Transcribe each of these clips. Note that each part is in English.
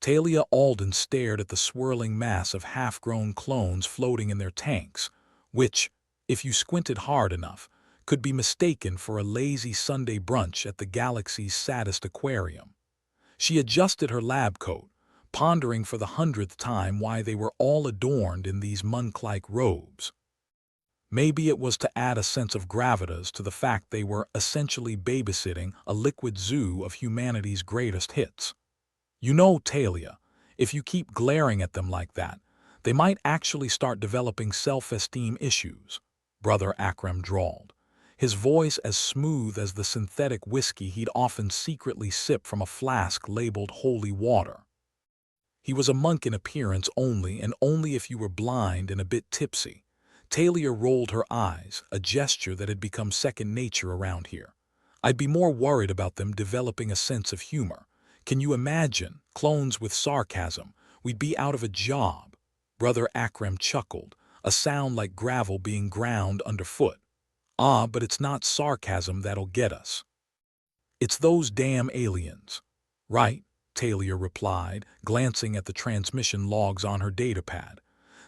Talia Alden stared at the swirling mass of half-grown clones floating in their tanks, which, if you squinted hard enough, could be mistaken for a lazy Sunday brunch at the galaxy's saddest aquarium. She adjusted her lab coat, pondering for the 100th time why they were all adorned in these monk-like robes. Maybe it was to add a sense of gravitas to the fact they were essentially babysitting a liquid zoo of humanity's greatest hits. You know, Talia, if you keep glaring at them like that, they might actually start developing self-esteem issues, Brother Akram drawled, his voice as smooth as the synthetic whiskey he'd often secretly sip from a flask labeled holy water. He was a monk in appearance only, and only if you were blind and a bit tipsy. Talia rolled her eyes, a gesture that had become second nature around here. I'd be more worried about them developing a sense of humor. Can you imagine? Clones with sarcasm. We'd be out of a job. Brother Akram chuckled, a sound like gravel being ground underfoot. Ah, but it's not sarcasm that'll get us. It's those damn aliens. Right, Talia replied, glancing at the transmission logs on her datapad.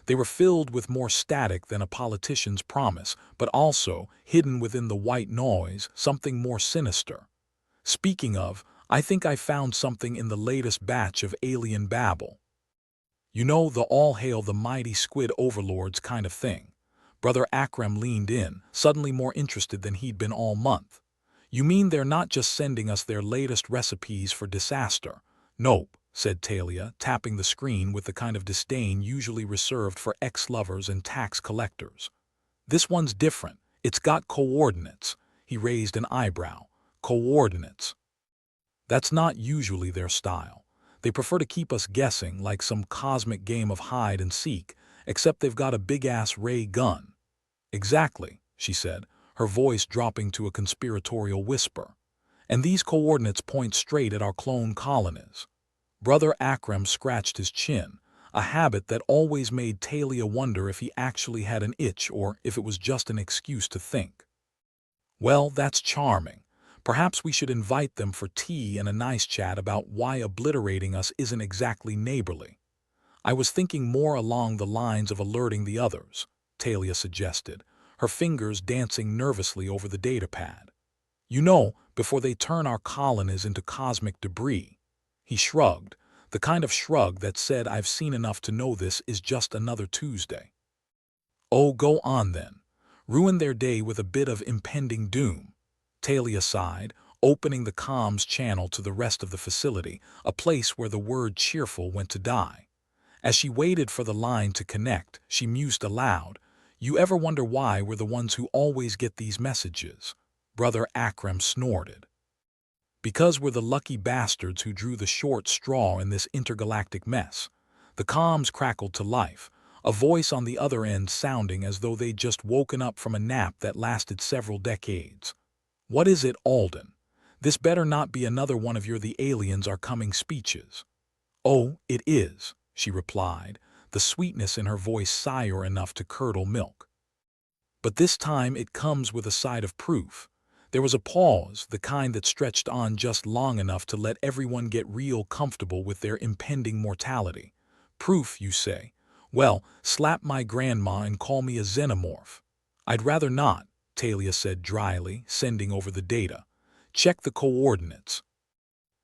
They were filled with more static than a politician's promise, but also, hidden within the white noise, something more sinister. Speaking of, I think I found something in the latest batch of alien babble. You know, the all hail the mighty squid overlords kind of thing. Brother Akram leaned in, suddenly more interested than he'd been all month. You mean they're not just sending us their latest recipes for disaster? Nope, said Talia, tapping the screen with the kind of disdain usually reserved for ex-lovers and tax collectors. This one's different. It's got coordinates. He raised an eyebrow. Coordinates. That's not usually their style. They prefer to keep us guessing like some cosmic game of hide and seek, except they've got a big-ass ray gun. Exactly, she said, her voice dropping to a conspiratorial whisper. And these coordinates point straight at our clone colonies. Brother Akram scratched his chin, a habit that always made Talia wonder if he actually had an itch or if it was just an excuse to think. Well, that's charming. Perhaps we should invite them for tea and a nice chat about why obliterating us isn't exactly neighborly. I was thinking more along the lines of alerting the others, Talia suggested, her fingers dancing nervously over the datapad. You know, before they turn our colonies into cosmic debris. He shrugged, the kind of shrug that said, I've seen enough to know this is just another Tuesday. Oh, go on then. Ruin their day with a bit of impending doom. Talia sighed, opening the comms channel to the rest of the facility, a place where the word cheerful went to die. As she waited for the line to connect, she mused aloud, You ever wonder why we're the ones who always get these messages? Brother Akram snorted. Because we're the lucky bastards who drew the short straw in this intergalactic mess. The comms crackled to life, a voice on the other end sounding as though they'd just woken up from a nap that lasted several decades. What is it, Alden? This better not be another one of your the aliens are coming speeches. Oh, it is, she replied, the sweetness in her voice sour enough to curdle milk. But this time it comes with a side of proof. There was a pause, the kind that stretched on just long enough to let everyone get real comfortable with their impending mortality. Proof, you say? Well, slap my grandma and call me a xenomorph. I'd rather not, Talia said dryly, sending over the data. Check the coordinates.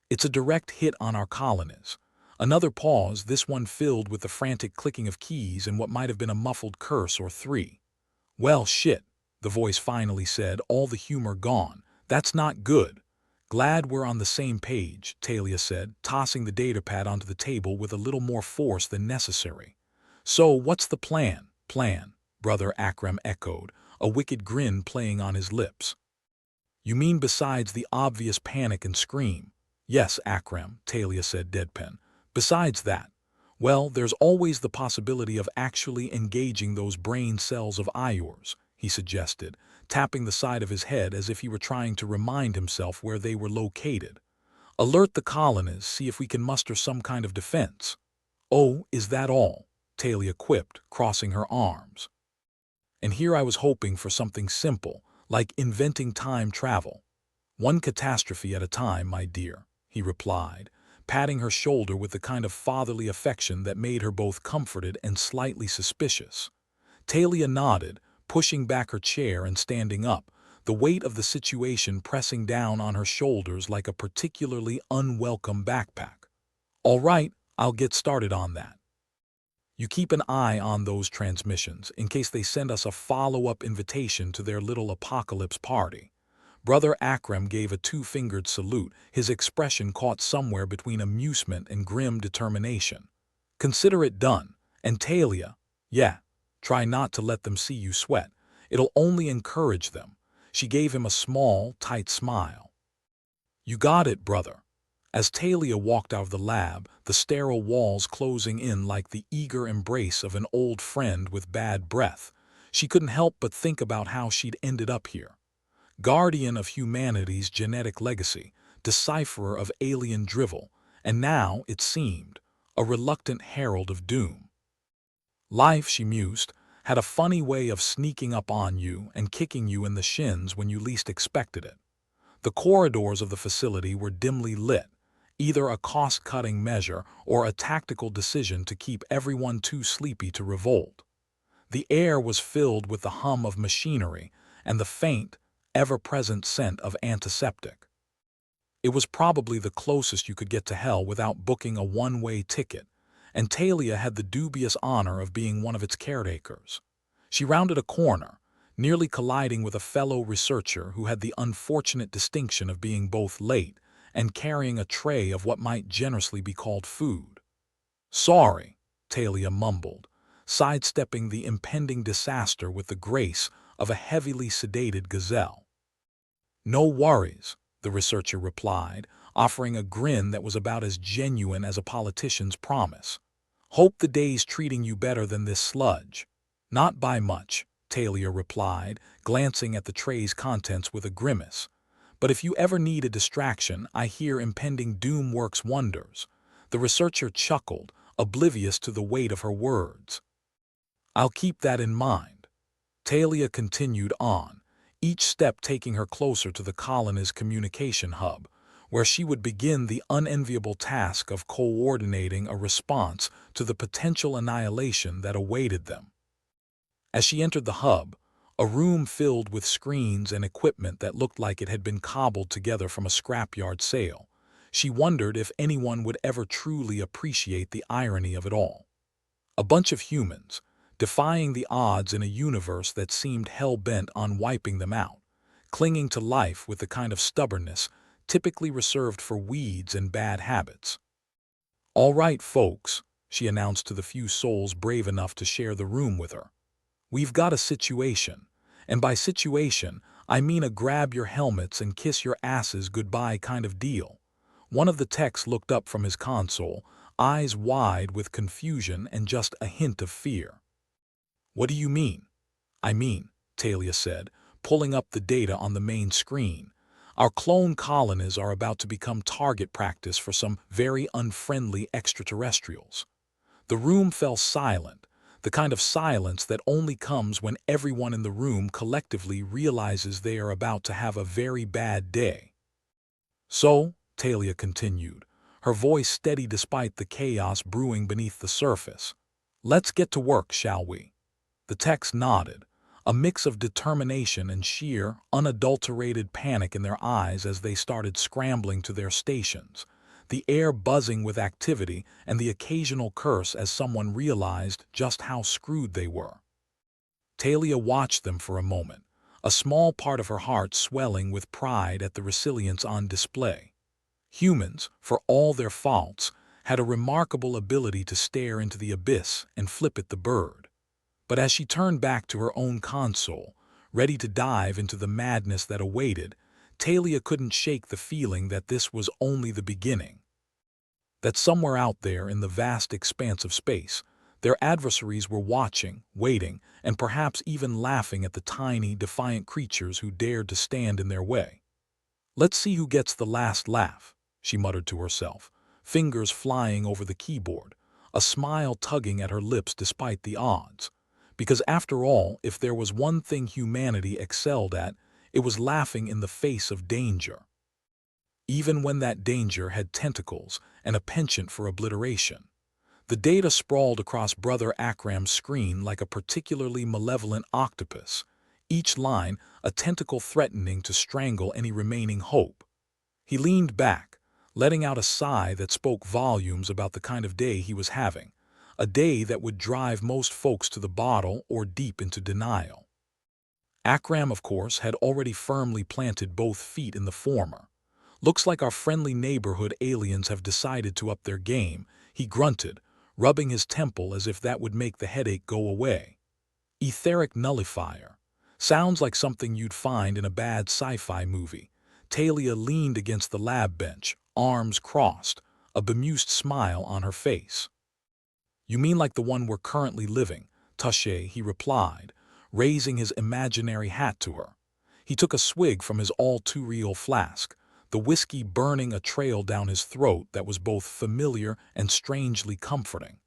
It's a direct hit on our colonies. Another pause, this one filled with the frantic clicking of keys and what might have been a muffled curse or three. Well, shit, the voice finally said, all the humor gone. That's not good. Glad we're on the same page, Talia said, tossing the datapad onto the table with a little more force than necessary. So, what's the plan? Plan, Brother Akram echoed, a wicked grin playing on his lips. You mean besides the obvious panic and scream? Yes, Akram, Talia said deadpan. Besides that, well, there's always the possibility of actually engaging those brain cells of yours, he suggested, tapping the side of his head as if he were trying to remind himself where they were located. Alert the colonists, see if we can muster some kind of defense. Oh, is that all? Talia quipped, crossing her arms. And here I was hoping for something simple, like inventing time travel. One catastrophe at a time, my dear, he replied, patting her shoulder with the kind of fatherly affection that made her both comforted and slightly suspicious. Talia nodded, pushing back her chair and standing up, the weight of the situation pressing down on her shoulders like a particularly unwelcome backpack. "All right, I'll get started on that. You keep an eye on those transmissions in case they send us a follow-up invitation to their little apocalypse party." Brother Akram gave a two-fingered salute, his expression caught somewhere between amusement and grim determination. "Consider it done. And Talia, yeah, try not to let them see you sweat. It'll only encourage them." She gave him a small, tight smile. "You got it, brother." As Talia walked out of the lab, the sterile walls closing in like the eager embrace of an old friend with bad breath, she couldn't help but think about how she'd ended up here. Guardian of humanity's genetic legacy, decipherer of alien drivel, and now, it seemed, a reluctant herald of doom. Life, she mused, had a funny way of sneaking up on you and kicking you in the shins when you least expected it. The corridors of the facility were dimly lit, either a cost-cutting measure or a tactical decision to keep everyone too sleepy to revolt. The air was filled with the hum of machinery and the faint, ever-present scent of antiseptic. It was probably the closest you could get to hell without booking a one-way ticket, and Talia had the dubious honor of being one of its caretakers. She rounded a corner, nearly colliding with a fellow researcher who had the unfortunate distinction of being both late and carrying a tray of what might generously be called food. "Sorry," Talia mumbled, sidestepping the impending disaster with the grace of a heavily sedated gazelle. "No worries," the researcher replied, offering a grin that was about as genuine as a politician's promise. "Hope the day's treating you better than this sludge." "Not by much," Talia replied, glancing at the tray's contents with a grimace. "But if you ever need a distraction, I hear impending doom works wonders." The researcher chuckled, oblivious to the weight of her words. "I'll keep that in mind." Talia continued on, each step taking her closer to the colony's communication hub, where she would begin the unenviable task of coordinating a response to the potential annihilation that awaited them. As she entered the hub, a room filled with screens and equipment that looked like it had been cobbled together from a scrapyard sale, she wondered if anyone would ever truly appreciate the irony of it all. A bunch of humans, defying the odds in a universe that seemed hell-bent on wiping them out, clinging to life with the kind of stubbornness typically reserved for weeds and bad habits. "All right, folks," she announced to the few souls brave enough to share the room with her. "We've got a situation, and by situation, I mean a grab-your-helmets-and-kiss-your-asses goodbye kind of deal." One of the techs looked up from his console, eyes wide with confusion and just a hint of fear. "What do you mean?" "I mean," Talia said, pulling up the data on the main screen, "our clone colonies are about to become target practice for some very unfriendly extraterrestrials." The room fell silent, the kind of silence that only comes when everyone in the room collectively realizes they are about to have a very bad day. "So," Talia continued, her voice steady despite the chaos brewing beneath the surface, "let's get to work, shall we?" The techs nodded, a mix of determination and sheer, unadulterated panic in their eyes as they started scrambling to their stations, the air buzzing with activity and the occasional curse as someone realized just how screwed they were. Talia watched them for a moment, a small part of her heart swelling with pride at the resilience on display. Humans, for all their faults, had a remarkable ability to stare into the abyss and flip it the bird. But as she turned back to her own console, ready to dive into the madness that awaited, Talia couldn't shake the feeling that this was only the beginning. That somewhere out there in the vast expanse of space, their adversaries were watching, waiting, and perhaps even laughing at the tiny, defiant creatures who dared to stand in their way. "Let's see who gets the last laugh," she muttered to herself, fingers flying over the keyboard, a smile tugging at her lips despite the odds. Because after all, if there was one thing humanity excelled at, it was laughing in the face of danger. even when that danger had tentacles and a penchant for obliteration. The data sprawled across Brother Akram's screen like a particularly malevolent octopus, each line a tentacle threatening to strangle any remaining hope. He leaned back, letting out a sigh that spoke volumes about the kind of day he was having, a day that would drive most folks to the bottle or deep into denial. Akram, of course, had already firmly planted both feet in the former. "Looks like our friendly neighborhood aliens have decided to up their game," he grunted, rubbing his temple as if that would make the headache go away. Etheric nullifier. Sounds like something you'd find in a bad sci-fi movie. Talia leaned against the lab bench, arms crossed, a bemused smile on her face. "You mean like the one we're currently living," Touche, he replied, raising his imaginary hat to her. He took a swig from his all-too-real flask, the whiskey burning a trail down his throat that was both familiar and strangely comforting.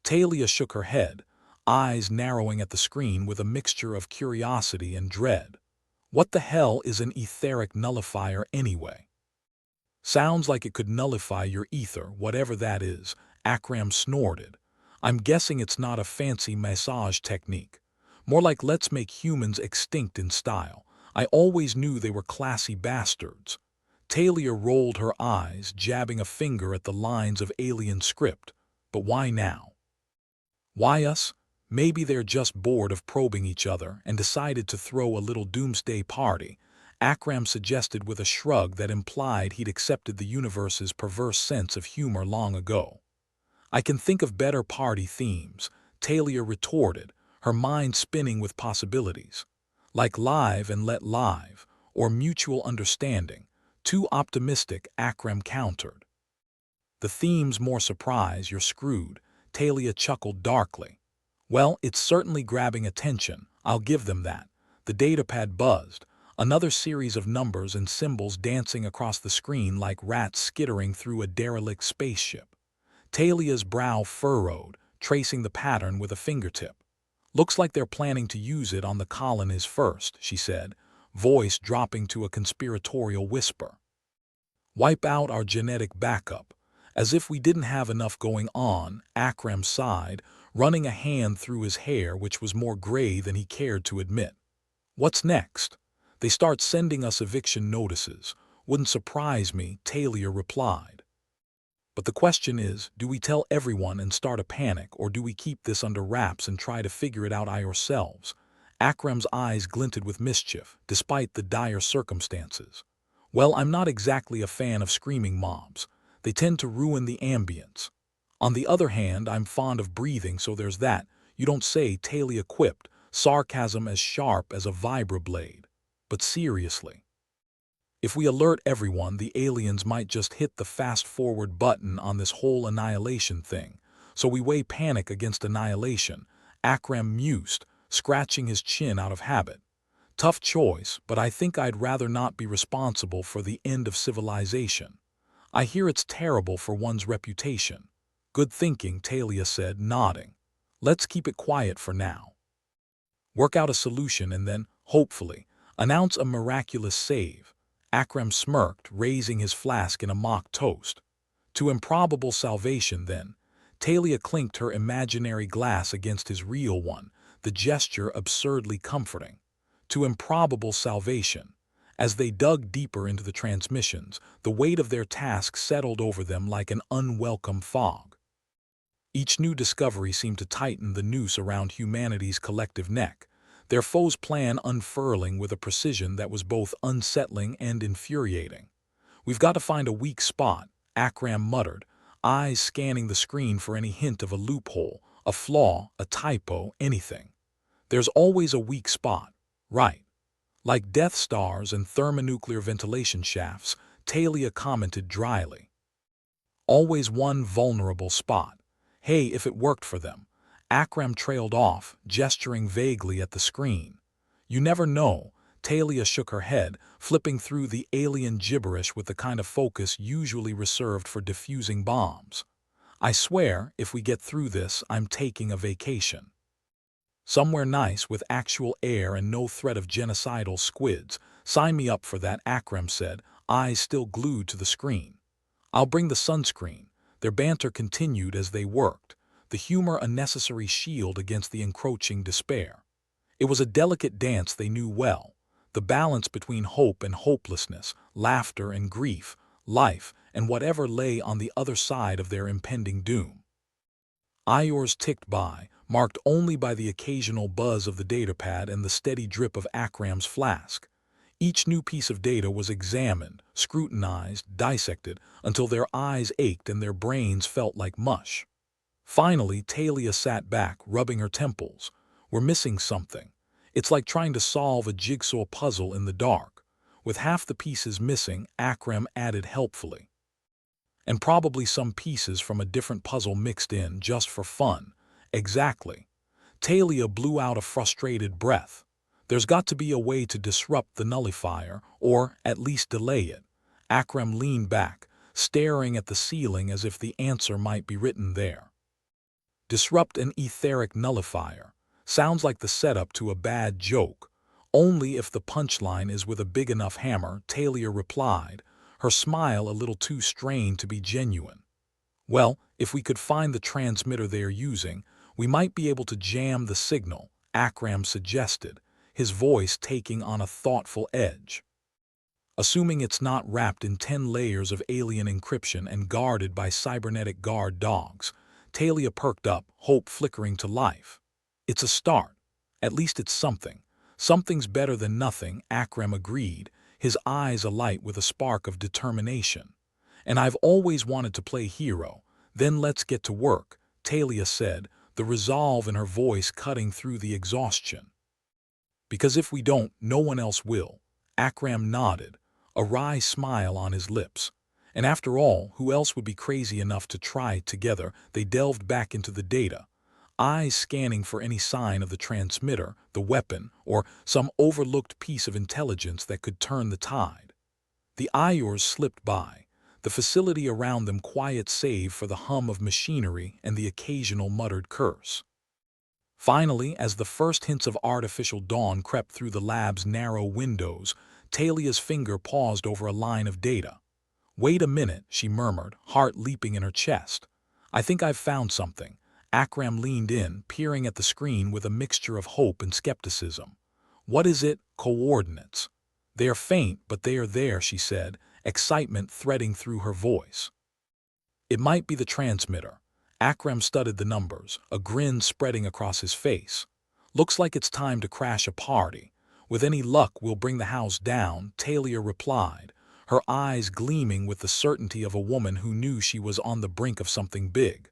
Talia shook her head, eyes narrowing at the screen with a mixture of curiosity and dread. "What the hell is an etheric nullifier anyway?" "Sounds like it could nullify your ether, whatever that is," Akram snorted. "I'm guessing it's not a fancy massage technique. More like let's make humans extinct in style. I always knew they were classy bastards." Talia rolled her eyes, jabbing a finger at the lines of alien script. "But why now?" "Why us? Maybe they're just bored of probing each other and decided to throw a little doomsday party," Akram suggested with a shrug that implied he'd accepted the universe's perverse sense of humor long ago. "I can think of better party themes," Talia retorted, her mind spinning with possibilities. "Like live and let live, or mutual understanding." Too optimistic, Akram countered. "The theme's more surprise, you're screwed," Talia chuckled darkly. "Well, it's certainly grabbing attention, I'll give them that." The datapad buzzed, another series of numbers and symbols dancing across the screen like rats skittering through a derelict spaceship. Talia's brow furrowed, tracing the pattern with a fingertip. "Looks like they're planning to use it on the colonies first," she said, voice dropping to a conspiratorial whisper. "Wipe out our genetic backup. As if we didn't have enough going on," Akram sighed, running a hand through his hair which was more gray than he cared to admit. "What's next?" "They start sending us eviction notices. Wouldn't surprise me," Talia replied. "But the question is, do we tell everyone and start a panic, or do we keep this under wraps and try to figure it out ourselves?" Akram's eyes glinted with mischief, despite the dire circumstances. "Well, I'm not exactly a fan of screaming mobs. They tend to ruin the ambience. On the other hand, I'm fond of breathing, so there's that." "You don't say," Talia quipped, sarcasm as sharp as a vibroblade. "But seriously, if we alert everyone, the aliens might just hit the fast-forward button on this whole annihilation thing. So we weigh panic against annihilation," Akram mused, scratching his chin out of habit. "Tough choice, but I think I'd rather not be responsible for the end of civilization. I hear it's terrible for one's reputation." "Good thinking," Talia said, nodding. "Let's keep it quiet for now. Work out a solution and then, hopefully, announce a miraculous save." Akram smirked, raising his flask in a mock toast. "To improbable salvation, then." Talia clinked her imaginary glass against his real one, the gesture absurdly comforting. "To improbable salvation." As they dug deeper into the transmissions, the weight of their task settled over them like an unwelcome fog. Each new discovery seemed to tighten the noose around humanity's collective neck, their foe's plan unfurling with a precision that was both unsettling and infuriating. "We've got to find a weak spot," Akram muttered, eyes scanning the screen for any hint of a loophole, a flaw, a typo, anything. "There's always a weak spot, right? Like Death Stars and thermonuclear ventilation shafts," Talia commented dryly. "Always one vulnerable spot. Hey, if it worked for them." Akram trailed off, gesturing vaguely at the screen. "You never know." Talia shook her head, flipping through the alien gibberish with the kind of focus usually reserved for defusing bombs. "I swear, if we get through this, I'm taking a vacation. Somewhere nice with actual air and no threat of genocidal squids. Sign me up for that," Akram said, eyes still glued to the screen. "I'll bring the sunscreen." Their banter continued as they worked, the humor a necessary shield against the encroaching despair. It was a delicate dance they knew well, the balance between hope and hopelessness, laughter and grief, life and whatever lay on the other side of their impending doom. Hours ticked by, marked only by the occasional buzz of the datapad and the steady drip of Akram's flask. Each new piece of data was examined, scrutinized, dissected, until their eyes ached and their brains felt like mush. Finally, Talia sat back, rubbing her temples. "We're missing something. It's like trying to solve a jigsaw puzzle in the dark. With half the pieces missing," Akram added helpfully. "And probably some pieces from a different puzzle mixed in just for fun." "Exactly." Talia blew out a frustrated breath. "There's got to be a way to disrupt the nullifier, or at least delay it." Akram leaned back, staring at the ceiling as if the answer might be written there. "Disrupt an etheric nullifier. Sounds like the setup to a bad joke. Only if the punchline is with a big enough hammer," Talia replied, her smile a little too strained to be genuine. "Well, if we could find the transmitter they are using, we might be able to jam the signal," Akram suggested, his voice taking on a thoughtful edge. "Assuming it's not wrapped in 10 layers of alien encryption and guarded by cybernetic guard dogs." Talia perked up, hope flickering to life. "It's a start. At least it's something. Something's better than nothing," Akram agreed, his eyes alight with a spark of determination. "And I've always wanted to play hero." "Then let's get to work," Talia said, the resolve in her voice cutting through the exhaustion. "Because if we don't, no one else will." Akram nodded, a wry smile on his lips. And after all, who else would be crazy enough to try it together? They delved back into the data, eyes scanning for any sign of the transmitter, the weapon, or some overlooked piece of intelligence that could turn the tide. The hours slipped by, the facility around them quiet save for the hum of machinery and the occasional muttered curse. Finally, as the first hints of artificial dawn crept through the lab's narrow windows, Talia's finger paused over a line of data. "Wait a minute," she murmured, heart leaping in her chest. "I think I've found something." Akram leaned in, peering at the screen with a mixture of hope and skepticism. "What is it?" "Coordinates." "They are faint, but they are there," she said, excitement threading through her voice. "It might be the transmitter." Akram studied the numbers, a grin spreading across his face. "Looks like it's time to crash a party. With any luck, we'll bring the house down," Talia replied, her eyes gleaming with the certainty of a woman who knew she was on the brink of something big.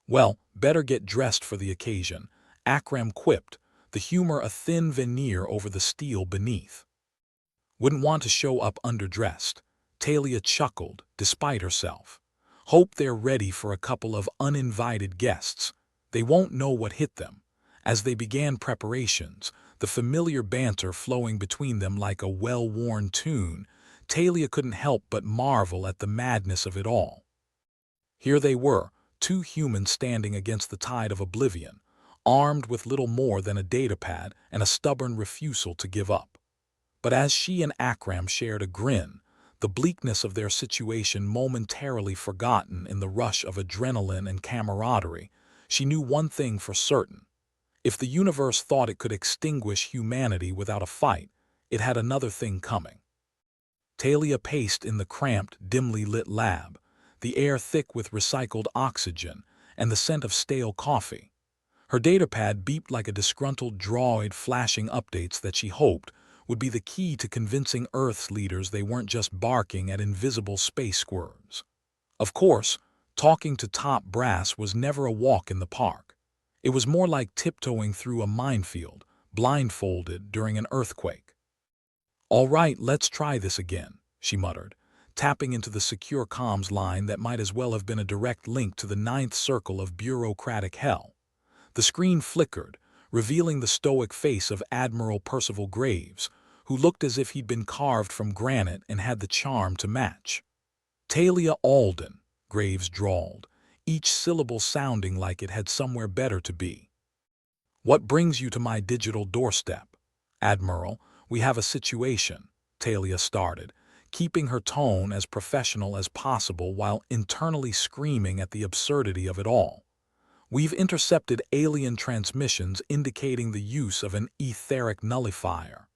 "Well, better get dressed for the occasion," Akram quipped, the humor a thin veneer over the steel beneath. "Wouldn't want to show up underdressed." Talia chuckled, despite herself. "Hope they're ready for a couple of uninvited guests. They won't know what hit them." As they began preparations, the familiar banter flowing between them like a well-worn tune, Talia couldn't help but marvel at the madness of it all. Here they were, two humans standing against the tide of oblivion, armed with little more than a datapad and a stubborn refusal to give up. But as she and Akram shared a grin, the bleakness of their situation momentarily forgotten in the rush of adrenaline and camaraderie, she knew one thing for certain. If the universe thought it could extinguish humanity without a fight, it had another thing coming. Talia paced in the cramped, dimly lit lab, the air thick with recycled oxygen and the scent of stale coffee. Her datapad beeped like a disgruntled droid flashing updates that she hoped would be the key to convincing Earth's leaders they weren't just barking at invisible space squirms. Of course, talking to top brass was never a walk in the park. It was more like tiptoeing through a minefield, blindfolded during an earthquake. "All right, let's try this again," she muttered, tapping into the secure comms line that might as well have been a direct link to the ninth circle of bureaucratic hell. The screen flickered, revealing the stoic face of Admiral Percival Graves, who looked as if he'd been carved from granite and had the charm to match. "Talia Alden," Graves drawled, each syllable sounding like it had somewhere better to be. "What brings you to my digital doorstep?" "Admiral, we have a situation," Talia started, keeping her tone as professional as possible while internally screaming at the absurdity of it all. We've intercepted alien transmissions indicating the use of an etheric nullifier.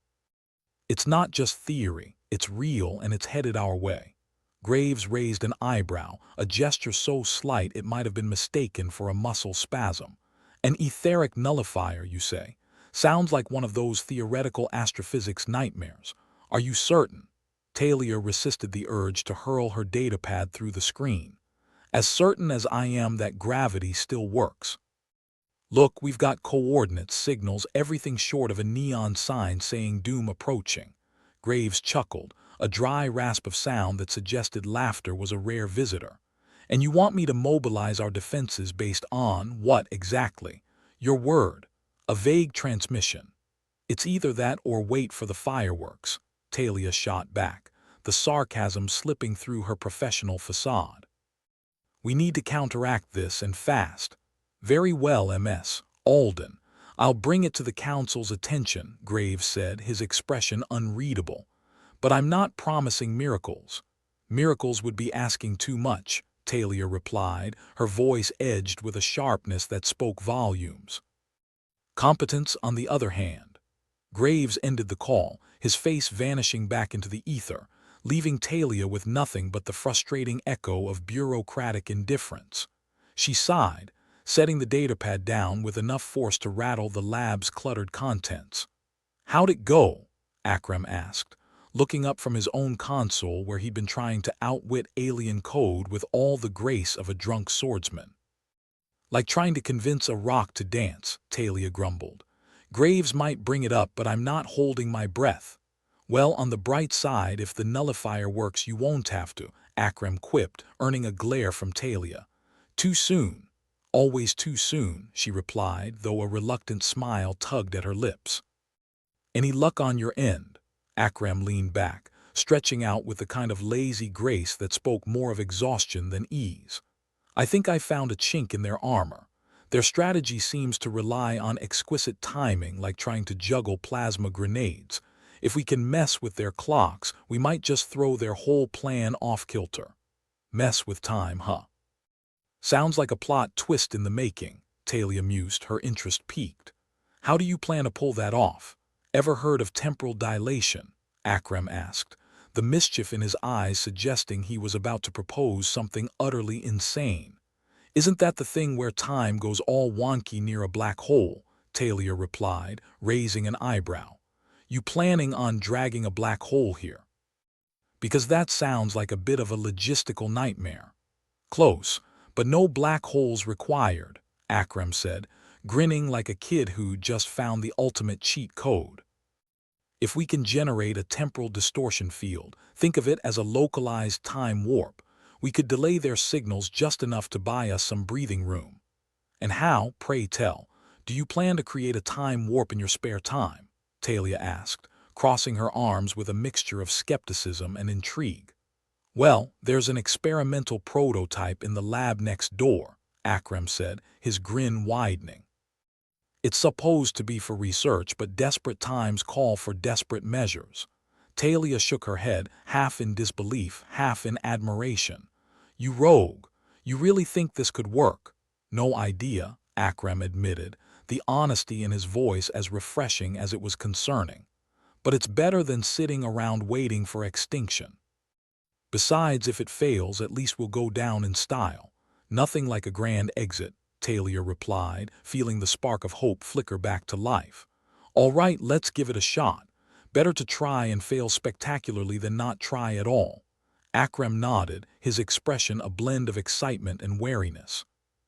It's not just theory, it's real and it's headed our way. Graves raised an eyebrow, a gesture so slight it might have been mistaken for a muscle spasm. An etheric nullifier, you say? Sounds like one of those theoretical astrophysics nightmares. Are you certain? Talia resisted the urge to hurl her datapad through the screen. As certain as I am that gravity still works. Look, we've got coordinates, signals, everything short of a neon sign saying doom approaching. Graves chuckled, a dry rasp of sound that suggested laughter was a rare visitor. And you want me to mobilize our defenses based on what exactly? Your word. A vague transmission. It's either that or wait for the fireworks. Talia shot back, the sarcasm slipping through her professional facade. We need to counteract this and fast. Very well, Ms. Alden. I'll bring it to the Council's attention, Graves said, his expression unreadable. But I'm not promising miracles. Miracles would be asking too much, Talia replied, her voice edged with a sharpness that spoke volumes. Competence, on the other hand. Graves ended the call, his face vanishing back into the ether, leaving Talia with nothing but the frustrating echo of bureaucratic indifference. She sighed, setting the datapad down with enough force to rattle the lab's cluttered contents. How'd it go? Akram asked, looking up from his own console where he'd been trying to outwit alien code with all the grace of a drunk swordsman. Like trying to convince a rock to dance, Talia grumbled. Graves might bring it up, but I'm not holding my breath. Well, on the bright side, if the nullifier works, you won't have to, Akram quipped, earning a glare from Talia. Too soon. Always too soon, she replied, though a reluctant smile tugged at her lips. Any luck on your end? Akram leaned back, stretching out with the kind of lazy grace that spoke more of exhaustion than ease. I think I found a chink in their armor. Their strategy seems to rely on exquisite timing, like trying to juggle plasma grenades. If we can mess with their clocks, we might just throw their whole plan off-kilter. Mess with time, huh? Sounds like a plot twist in the making, Talia mused, her interest piqued. How do you plan to pull that off? Ever heard of temporal dilation? Akram asked, the mischief in his eyes suggesting he was about to propose something utterly insane. Isn't that the thing where time goes all wonky near a black hole? Talia replied, raising an eyebrow. You planning on dragging a black hole here? Because that sounds like a bit of a logistical nightmare. Close, but no black holes required, Akram said, grinning like a kid who just found the ultimate cheat code. If we can generate a temporal distortion field, think of it as a localized time warp, we could delay their signals just enough to buy us some breathing room. And how, pray tell, do you plan to create a time warp in your spare time? Talia asked, crossing her arms with a mixture of skepticism and intrigue. Well, there's an experimental prototype in the lab next door, Akram said, his grin widening. It's supposed to be for research, but desperate times call for desperate measures. Talia shook her head, half in disbelief, half in admiration. You rogue, you really think this could work? No idea, Akram admitted, the honesty in his voice as refreshing as it was concerning. But it's better than sitting around waiting for extinction. Besides, if it fails, at least we'll go down in style. Nothing like a grand exit, Talia replied, feeling the spark of hope flicker back to life. All right, let's give it a shot. Better to try and fail spectacularly than not try at all. Akram nodded, his expression a blend of excitement and wariness.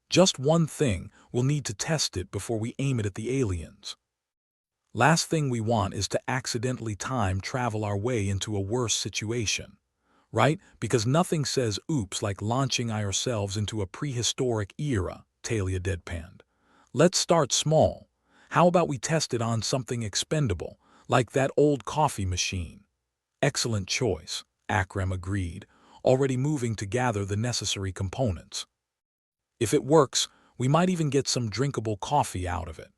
Just one thing, we'll need to test it before we aim it at the aliens. Last thing we want is to accidentally time travel our way into a worse situation. Right? Because nothing says oops like launching ourselves into a prehistoric era, Talia deadpanned. Let's start small. How about we test it on something expendable, like that old coffee machine? Excellent choice, Akram agreed, already moving to gather the necessary components. If it works, we might even get some drinkable coffee out of it.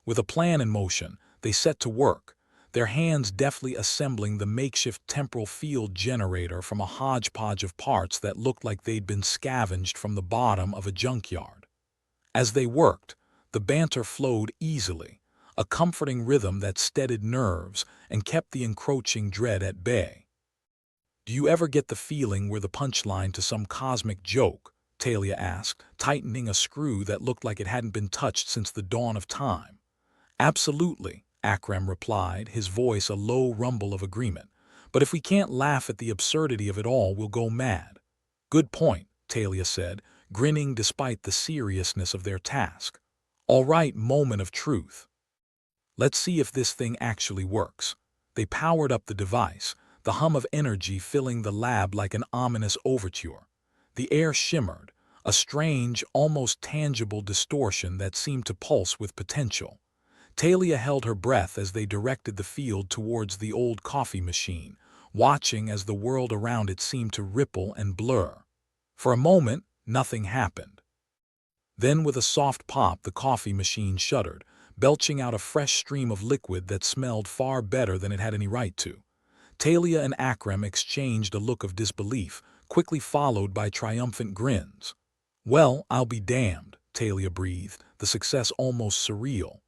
With a plan in motion, they set to work, their hands deftly assembling the makeshift temporal field generator from a hodgepodge of parts that looked like they'd been scavenged from the bottom of a junkyard. As they worked, the banter flowed easily, a comforting rhythm that steadied nerves and kept the encroaching dread at bay. "Do you ever get the feeling we're the punchline to some cosmic joke?" Talia asked, tightening a screw that looked like it hadn't been touched since the dawn of time. "Absolutely," Akram replied, his voice a low rumble of agreement. "But if we can't laugh at the absurdity of it all, we'll go mad." "Good point," Talia said, grinning despite the seriousness of their task. "All right, moment of truth. Let's see if this thing actually works." They powered up the device, the hum of energy filling the lab like an ominous overture. The air shimmered, a strange, almost tangible distortion that seemed to pulse with potential. Talia held her breath as they directed the field towards the old coffee machine, watching as the world around it seemed to ripple and blur. For a moment, nothing happened. Then with a soft pop, the coffee machine shuddered, belching out a fresh stream of liquid that smelled far better than it had any right to. Talia and Akram exchanged a look of disbelief, quickly followed by triumphant grins. "Well, I'll be damned," Talia breathed, the success almost surreal.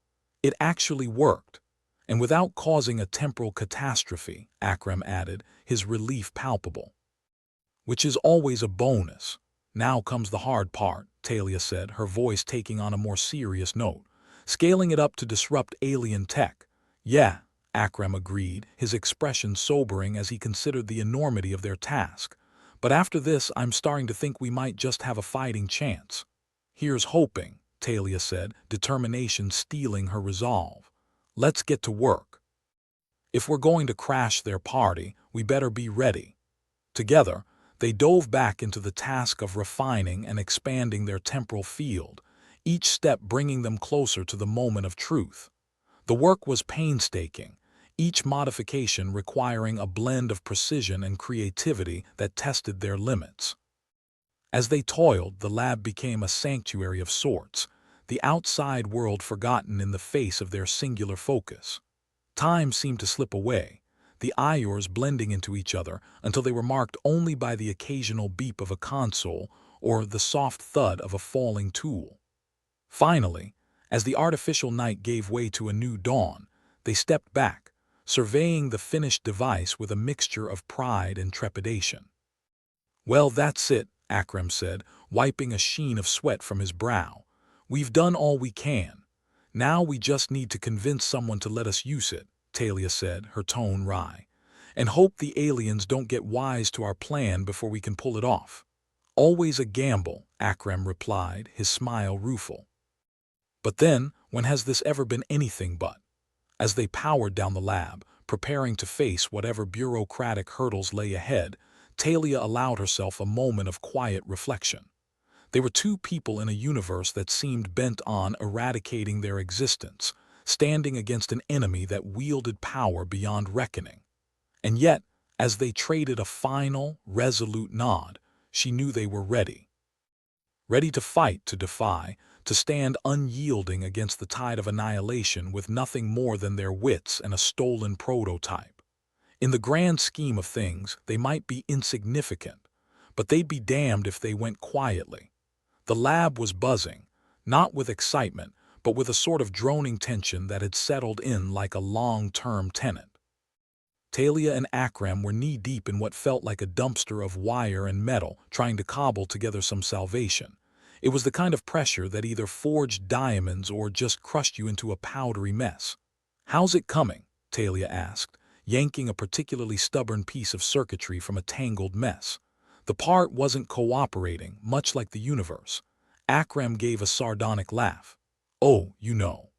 "It actually worked. And without causing a temporal catastrophe," Akram added, his relief palpable. "Which is always a bonus. Now comes the hard part," Talia said, her voice taking on a more serious note. "Scaling it up to disrupt alien tech." "Yeah," Akram agreed, his expression sobering as he considered the enormity of their task. "But after this, I'm starting to think we might just have a fighting chance." "Here's hoping," Talia said, determination stealing her resolve. "Let's get to work. If we're going to crash their party, we better be ready." Together, they dove back into the task of refining and expanding their temporal field, each step bringing them closer to the moment of truth. The work was painstaking, each modification requiring a blend of precision and creativity that tested their limits. As they toiled, the lab became a sanctuary of sorts, the outside world forgotten in the face of their singular focus. Time seemed to slip away, the iors blending into each other until they were marked only by the occasional beep of a console or the soft thud of a falling tool. Finally, as the artificial night gave way to a new dawn, they stepped back, surveying the finished device with a mixture of pride and trepidation. "Well, that's it," Akram said, wiping a sheen of sweat from his brow. "We've done all we can. Now we just need to convince someone to let us use it," Talia said, her tone wry, "and hope the aliens don't get wise to our plan before we can pull it off." "Always a gamble," Akram replied, his smile rueful. "But then, when has this ever been anything but?" As they powered down the lab, preparing to face whatever bureaucratic hurdles lay ahead, Talia allowed herself a moment of quiet reflection. They were two people in a universe that seemed bent on eradicating their existence, standing against an enemy that wielded power beyond reckoning. And yet, as they traded a final, resolute nod, she knew they were ready. Ready to fight, to defy, to stand unyielding against the tide of annihilation with nothing more than their wits and a stolen prototype. In the grand scheme of things, they might be insignificant, but they'd be damned if they went quietly. The lab was buzzing, not with excitement, but with a sort of droning tension that had settled in like a long-term tenant. Talia and Akram were knee-deep in what felt like a dumpster of wire and metal, trying to cobble together some salvation. It was the kind of pressure that either forged diamonds or just crushed you into a powdery mess. "How's it coming?" Talia asked, yanking a particularly stubborn piece of circuitry from a tangled mess. The part wasn't cooperating, much like the universe. Akram gave a sardonic laugh. "Oh, you know.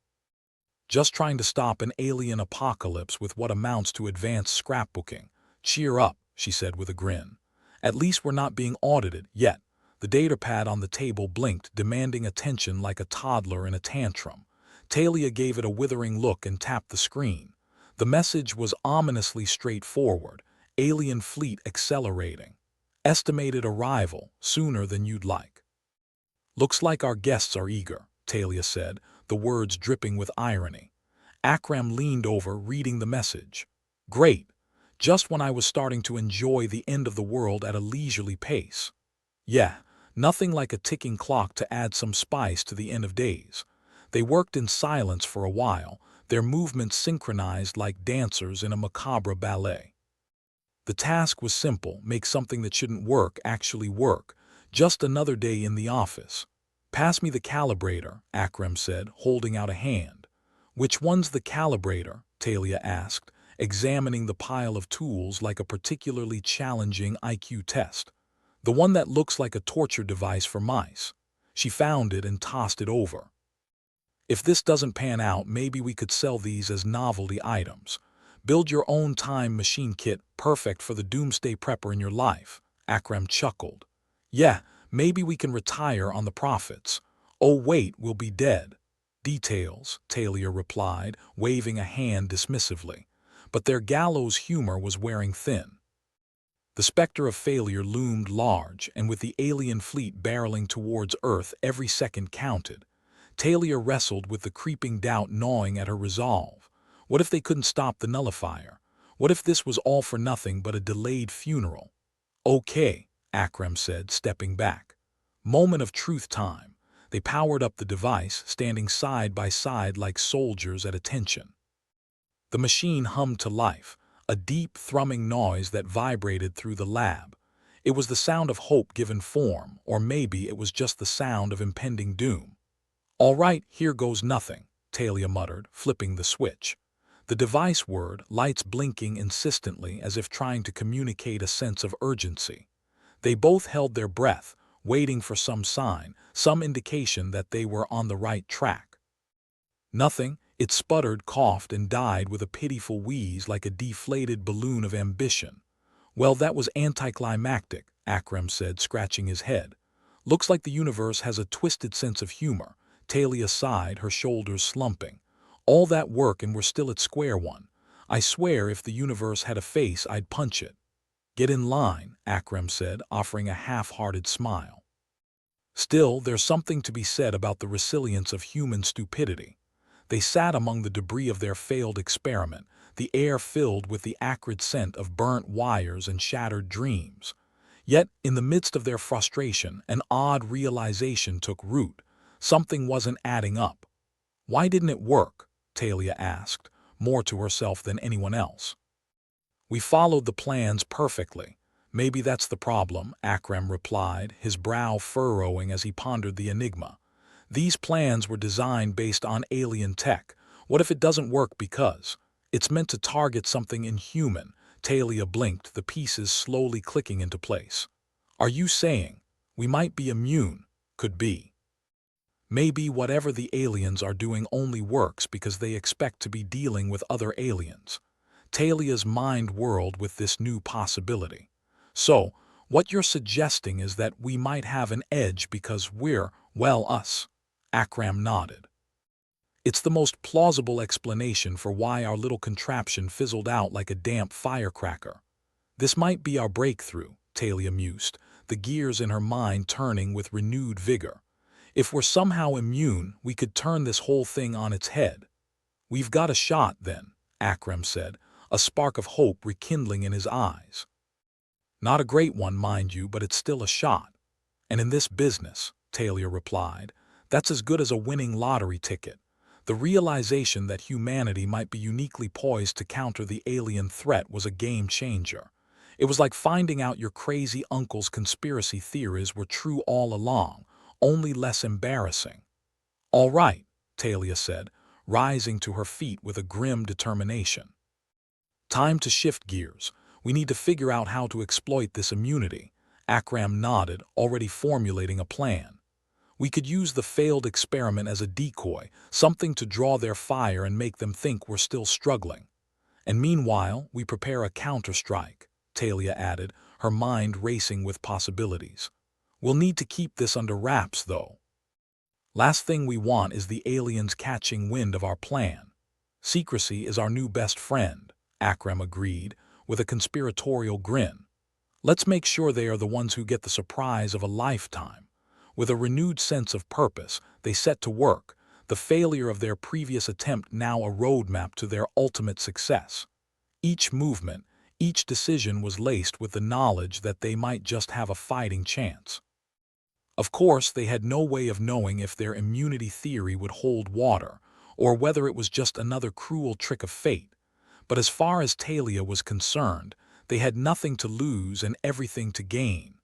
Just trying to stop an alien apocalypse with what amounts to advanced scrapbooking. Cheer up," she said with a grin. "At least we're not being audited yet." The datapad on the table blinked, demanding attention like a toddler in a tantrum. Talia gave it a withering look and tapped the screen. The message was ominously straightforward. "Alien fleet accelerating. Estimated arrival sooner than you'd like." "Looks like our guests are eager," Talia said, the words dripping with irony. Akram leaned over, reading the message. Great. Just when I was starting to enjoy the end of the world at a leisurely pace. Yeah, nothing like a ticking clock to add some spice to the end of days. They worked in silence for a while, their movements synchronized like dancers in a macabre ballet. The task was simple: make something that shouldn't work actually work. Just another day in the office. Pass me the calibrator, Akram said, holding out a hand. Which one's the calibrator? Talia asked, examining the pile of tools like a particularly challenging IQ test. The one that looks like a torture device for mice. She found it and tossed it over. If this doesn't pan out, maybe we could sell these as novelty items. Build your own time machine kit, perfect for the doomsday prepper in your life. Akram chuckled. Yeah, maybe we can retire on the profits. Oh wait, we'll be dead. Details, Talia replied, waving a hand dismissively. But their gallows humor was wearing thin. The specter of failure loomed large, and with the alien fleet barreling towards Earth, every second counted. Talia wrestled with the creeping doubt gnawing at her resolve. What if they couldn't stop the nullifier? What if this was all for nothing but a delayed funeral? Okay, Akram said, stepping back. Moment of truth time. They powered up the device, standing side by side like soldiers at attention. The machine hummed to life, a deep, thrumming noise that vibrated through the lab. It was the sound of hope given form, or maybe it was just the sound of impending doom. All right, here goes nothing, Talia muttered, flipping the switch. The device whirred, lights blinking insistently as if trying to communicate a sense of urgency. They both held their breath, waiting for some sign, some indication that they were on the right track. Nothing. It sputtered, coughed, and died with a pitiful wheeze like a deflated balloon of ambition. Well, that was anticlimactic, Akram said, scratching his head. Looks like the universe has a twisted sense of humor. Talia sighed, her shoulders slumping. All that work and we're still at square one. I swear if the universe had a face, I'd punch it. Get in line, Akram said, offering a half-hearted smile. Still, there's something to be said about the resilience of human stupidity. They sat among the debris of their failed experiment, the air filled with the acrid scent of burnt wires and shattered dreams. Yet, in the midst of their frustration, an odd realization took root. Something wasn't adding up. Why didn't it work? Talia asked, more to herself than anyone else. We followed the plans perfectly. Maybe that's the problem, Akram replied, his brow furrowing as he pondered the enigma. These plans were designed based on alien tech. What if it doesn't work because it's meant to target something inhuman? Talia blinked, the pieces slowly clicking into place. Are you saying we might be immune? Could be. Maybe whatever the aliens are doing only works because they expect to be dealing with other aliens. Talia's mind whirled with this new possibility. So, what you're suggesting is that we might have an edge because we're, well, us. Akram nodded. It's the most plausible explanation for why our little contraption fizzled out like a damp firecracker. This might be our breakthrough, Talia mused, the gears in her mind turning with renewed vigor. If we're somehow immune, we could turn this whole thing on its head. We've got a shot, then, Akram said, a spark of hope rekindling in his eyes. Not a great one, mind you, but it's still a shot. And in this business, Talia replied, that's as good as a winning lottery ticket. The realization that humanity might be uniquely poised to counter the alien threat was a game changer. It was like finding out your crazy uncle's conspiracy theories were true all along, only less embarrassing. All right, Talia said, rising to her feet with a grim determination. Time to shift gears. We need to figure out how to exploit this immunity. Akram nodded, already formulating a plan. We could use the failed experiment as a decoy, something to draw their fire and make them think we're still struggling. And meanwhile, we prepare a counter-strike, Talia added, her mind racing with possibilities. We'll need to keep this under wraps, though. Last thing we want is the aliens catching wind of our plan. Secrecy is our new best friend, Akram agreed, with a conspiratorial grin. Let's make sure they are the ones who get the surprise of a lifetime. With a renewed sense of purpose, they set to work. the failure of their previous attempt now a roadmap to their ultimate success. Each movement, each decision was laced with the knowledge that they might just have a fighting chance. Of course, they had no way of knowing if their immunity theory would hold water, or whether it was just another cruel trick of fate. But as far as Talia was concerned, they had nothing to lose and everything to gain.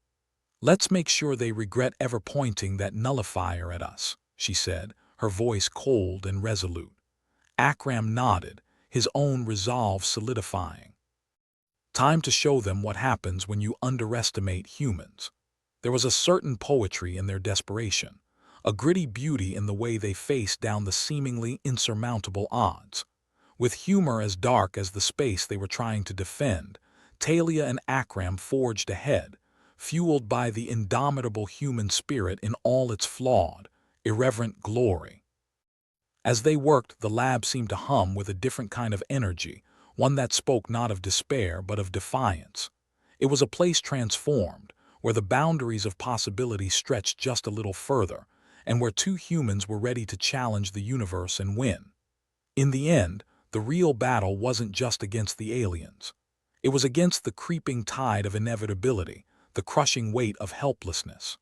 "Let's make sure they regret ever pointing that nullifier at us," she said, her voice cold and resolute. Akram nodded, his own resolve solidifying. Time to show them what happens when you underestimate humans. There was a certain poetry in their desperation, a gritty beauty in the way they faced down the seemingly insurmountable odds. With humor as dark as the space they were trying to defend, Talia and Akram forged ahead, fueled by the indomitable human spirit in all its flawed, irreverent glory. As they worked, the lab seemed to hum with a different kind of energy, one that spoke not of despair but of defiance. It was a place transformed, where the boundaries of possibility stretched just a little further, and where two humans were ready to challenge the universe and win. In the end, the real battle wasn't just against the aliens. It was against the creeping tide of inevitability, the crushing weight of helplessness.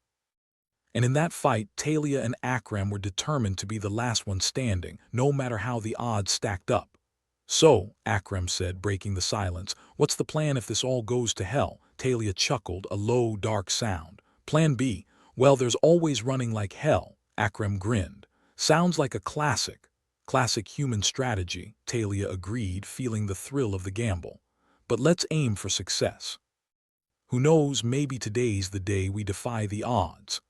And in that fight, Talia and Akram were determined to be the last one standing, no matter how the odds stacked up. "So," Akram said, breaking the silence, "what's the plan if this all goes to hell?" Talia chuckled, a low, dark sound. "Plan B? Well, there's always running like hell." Akram grinned. "Sounds like a classic human strategy," Talia agreed, feeling the thrill of the gamble. "But let's aim for success. Who knows, maybe today's the day we defy the odds."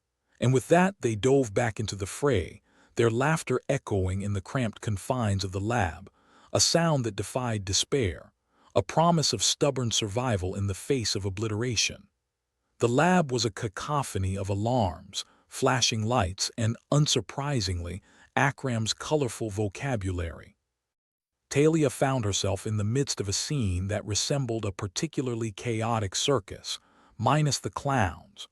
And with that, they dove back into the fray, their laughter echoing in the cramped confines of the lab, a sound that defied despair, a promise of stubborn survival in the face of obliteration. The lab was a cacophony of alarms, flashing lights, and, unsurprisingly, Akram's colorful vocabulary. Talia found herself in the midst of a scene that resembled a particularly chaotic circus, minus the clowns.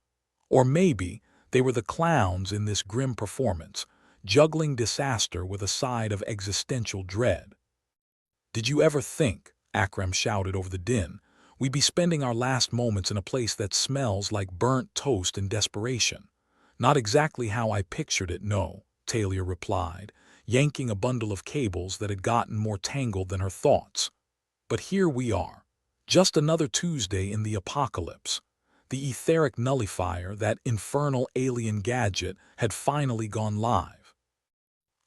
Or maybe they were the clowns in this grim performance, juggling disaster with a side of existential dread. "Did you ever think," Akram shouted over the din, "we'd be spending our last moments in a place that smells like burnt toast and desperation?" "Not exactly how I pictured it, no," Talia replied, yanking a bundle of cables that had gotten more tangled than her thoughts. "But here we are, just another Tuesday in the apocalypse. The etheric nullifier, that infernal alien gadget, had finally gone live.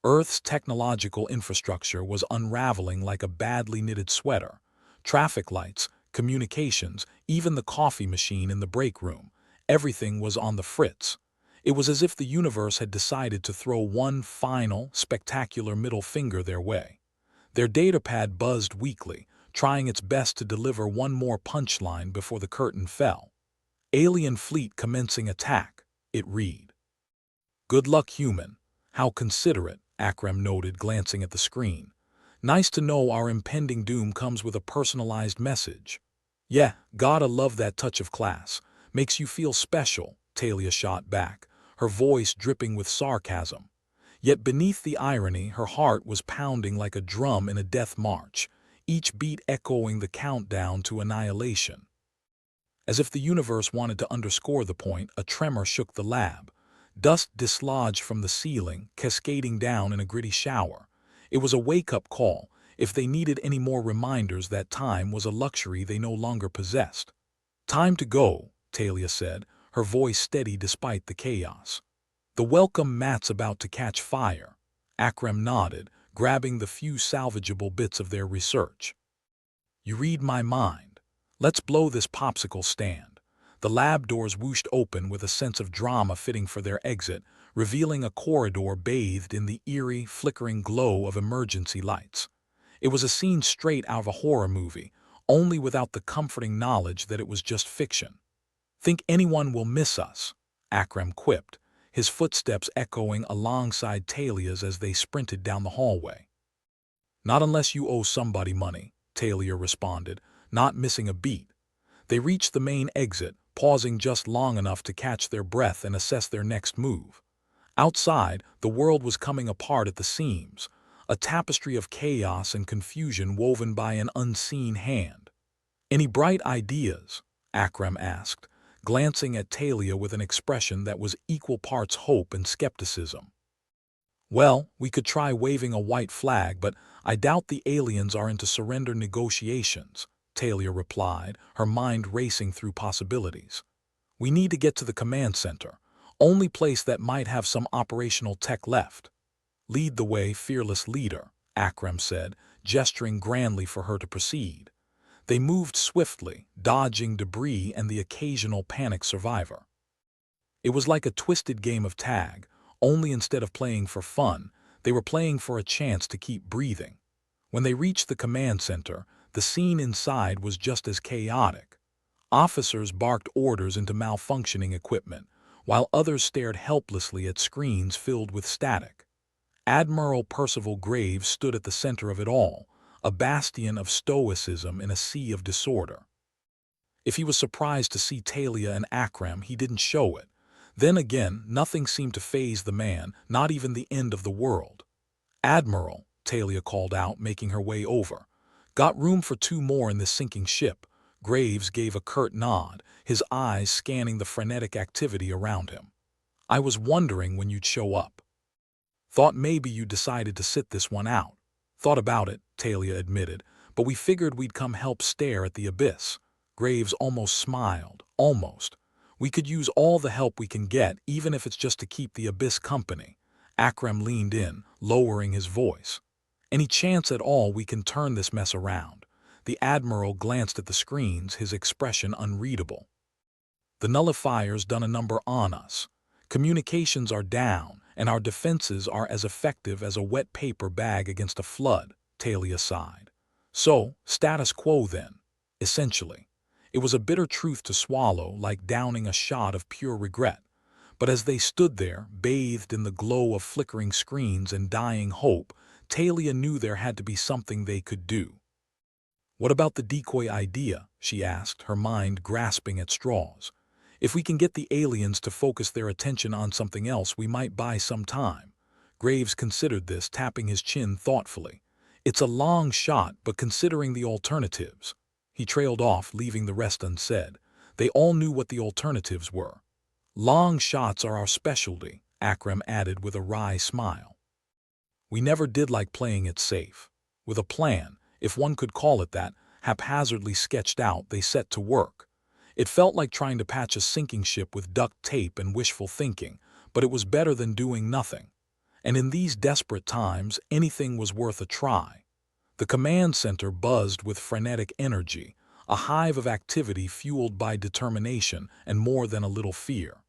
Earth's technological infrastructure was unraveling like a badly knitted sweater. Traffic lights, communications, even the coffee machine in the break room, everything was on the fritz. It was as if the universe had decided to throw one final, spectacular middle finger their way. Their datapad buzzed weakly, trying its best to deliver one more punchline before the curtain fell. "Alien fleet commencing attack," it read. "Good luck, human. How considerate," Akram noted, glancing at the screen. "Nice to know our impending doom comes with a personalized message." "Yeah, gotta love that touch of class. Makes you feel special," Talia shot back, her voice dripping with sarcasm. Yet beneath the irony, her heart was pounding like a drum in a death march, each beat echoing the countdown to annihilation. As if the universe wanted to underscore the point, a tremor shook the lab. Dust dislodged from the ceiling, cascading down in a gritty shower. It was a wake-up call, if they needed any more reminders that time was a luxury they no longer possessed. "Time to go," Talia said, her voice steady despite the chaos. "The welcome mat's about to catch fire." Akram nodded, grabbing the few salvageable bits of their research. "You read my mind. Let's blow this popsicle stand." The lab doors whooshed open with a sense of drama fitting for their exit, revealing a corridor bathed in the eerie, flickering glow of emergency lights. It was a scene straight out of a horror movie, only without the comforting knowledge that it was just fiction. "Think anyone will miss us?" Akram quipped, his footsteps echoing alongside Talia's as they sprinted down the hallway. "Not unless you owe somebody money," Talia responded, not missing a beat. They reached the main exit, pausing just long enough to catch their breath and assess their next move. Outside, the world was coming apart at the seams, a tapestry of chaos and confusion woven by an unseen hand. "Any bright ideas?" Akram asked, glancing at Talia with an expression that was equal parts hope and skepticism. "Well, we could try waving a white flag, but I doubt the aliens are into surrender negotiations," Talia replied, her mind racing through possibilities. "We need to get to the command center, only place that might have some operational tech left." "Lead the way, fearless leader," Akram said, gesturing grandly for her to proceed. They moved swiftly, dodging debris and the occasional panicked survivor. It was like a twisted game of tag, only instead of playing for fun, they were playing for a chance to keep breathing. When they reached the command center, the scene inside was just as chaotic. Officers barked orders into malfunctioning equipment, while others stared helplessly at screens filled with static. Admiral Percival Graves stood at the center of it all, a bastion of stoicism in a sea of disorder. If he was surprised to see Talia and Akram, he didn't show it. Then again, nothing seemed to faze the man, not even the end of the world. "Admiral," Talia called out, making her way over. "Got room for 2 more in this sinking ship?" Graves gave a curt nod, his eyes scanning the frenetic activity around him. "I was wondering when you'd show up. Thought maybe you decided to sit this one out." "Thought about it," Talia admitted, "but we figured we'd come help stare at the abyss." Graves almost smiled. "Almost. We could use all the help we can get, even if it's just to keep the abyss company." Akram leaned in, lowering his voice. "Any chance at all we can turn this mess around?" The Admiral glanced at the screens, his expression unreadable. "The nullifier's done a number on us. Communications are down, and our defenses are as effective as a wet paper bag against a flood," Talia sighed. "So, status quo then, essentially." It was a bitter truth to swallow, like downing a shot of pure regret. But as they stood there, bathed in the glow of flickering screens and dying hope, Talia knew there had to be something they could do. "What about the decoy idea?" she asked, her mind grasping at straws. "If we can get the aliens to focus their attention on something else, we might buy some time." Graves considered this, tapping his chin thoughtfully. "It's a long shot, but considering the alternatives." He trailed off, leaving the rest unsaid. They all knew what the alternatives were. "Long shots are our specialty," Akram added with a wry smile. "We never did like playing it safe." With a plan, if one could call it that, haphazardly sketched out, they set to work. It felt like trying to patch a sinking ship with duct tape and wishful thinking, but it was better than doing nothing. And in these desperate times, anything was worth a try. The command center buzzed with frenetic energy, a hive of activity fueled by determination and more than a little fear.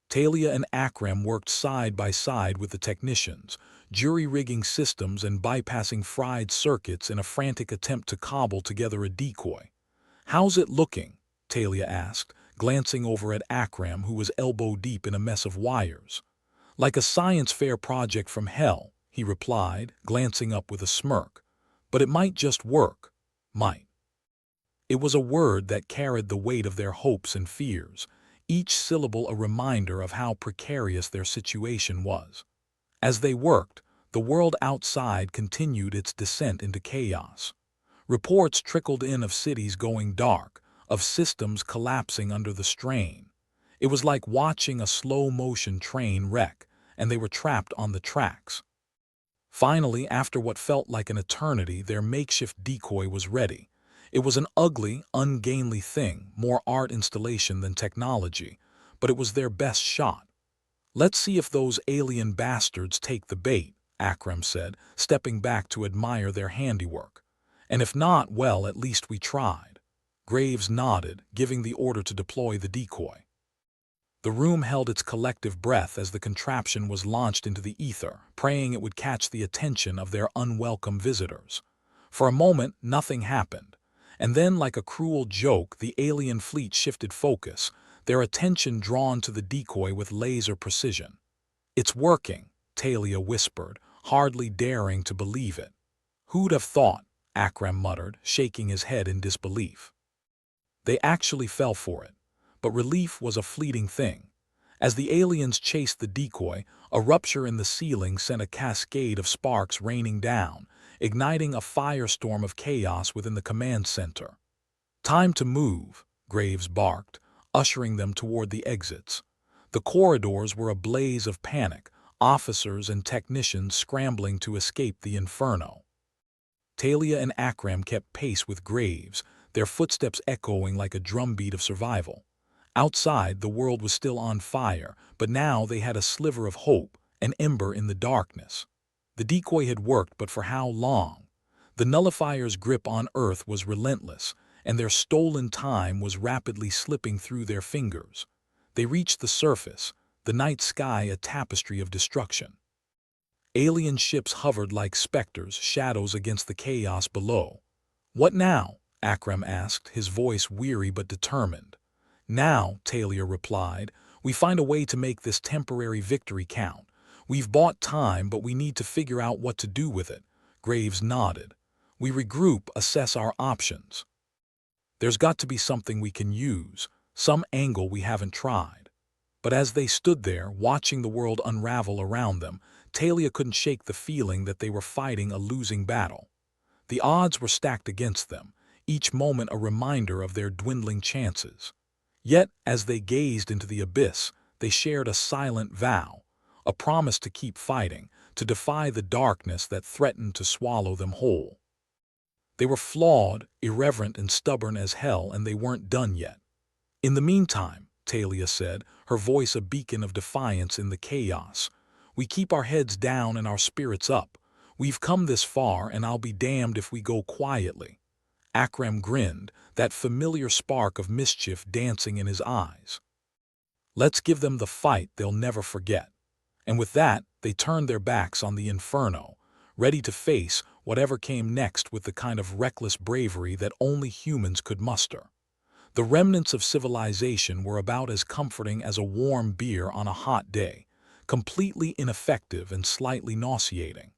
Talia and Akram worked side by side with the technicians, jury-rigging systems and bypassing fried circuits in a frantic attempt to cobble together a decoy. "How's it looking?" Talia asked, glancing over at Akram, who was elbow-deep in a mess of wires. "Like a science fair project from hell," he replied, glancing up with a smirk. "But it might just work." Might. It was a word that carried the weight of their hopes and fears, each syllable a reminder of how precarious their situation was. As they worked, the world outside continued its descent into chaos. Reports trickled in of cities going dark, of systems collapsing under the strain. It was like watching a slow-motion train wreck, and they were trapped on the tracks. Finally, after what felt like an eternity, their makeshift decoy was ready. It was an ugly, ungainly thing, more art installation than technology, but it was their best shot. "Let's see if those alien bastards take the bait," Akram said, stepping back to admire their handiwork. "And if not, well, at least we tried." Graves nodded, giving the order to deploy the decoy. The room held its collective breath as the contraption was launched into the ether, praying it would catch the attention of their unwelcome visitors. For a moment, nothing happened. And then, like a cruel joke, the alien fleet shifted focus, their attention drawn to the decoy with laser precision. "It's working," Talia whispered, hardly daring to believe it. "Who'd have thought?" Akram muttered, shaking his head in disbelief. They actually fell for it. But relief was a fleeting thing. As the aliens chased the decoy, a rupture in the ceiling sent a cascade of sparks raining down, igniting a firestorm of chaos within the command center. "Time to move," Graves barked, ushering them toward the exits. The corridors were a blaze of panic, officers and technicians scrambling to escape the inferno. Talia and Akram kept pace with Graves, their footsteps echoing like a drumbeat of survival. Outside, the world was still on fire, but now they had a sliver of hope, an ember in the darkness. The decoy had worked, but for how long? The nullifier's grip on Earth was relentless, and their stolen time was rapidly slipping through their fingers. They reached the surface, the night sky a tapestry of destruction. Alien ships hovered like specters, shadows against the chaos below. "What now?" Akram asked, his voice weary but determined. "Now," Talia replied, "we find a way to make this temporary victory count. We've bought time, but we need to figure out what to do with it." Graves nodded. "We regroup, assess our options. There's got to be something we can use, some angle we haven't tried." But as they stood there, watching the world unravel around them, Talia couldn't shake the feeling that they were fighting a losing battle. The odds were stacked against them, each moment a reminder of their dwindling chances. Yet, as they gazed into the abyss, they shared a silent vow, a promise to keep fighting, to defy the darkness that threatened to swallow them whole. They were flawed, irreverent, and stubborn as hell, and they weren't done yet. "In the meantime," Talia said, her voice a beacon of defiance in the chaos, "we keep our heads down and our spirits up. We've come this far, and I'll be damned if we go quietly." Akram grinned, that familiar spark of mischief dancing in his eyes. "Let's give them the fight they'll never forget." And with that, they turned their backs on the inferno, ready to face whatever came next with the kind of reckless bravery that only humans could muster. The remnants of civilization were about as comforting as a warm beer on a hot day, completely ineffective and slightly nauseating.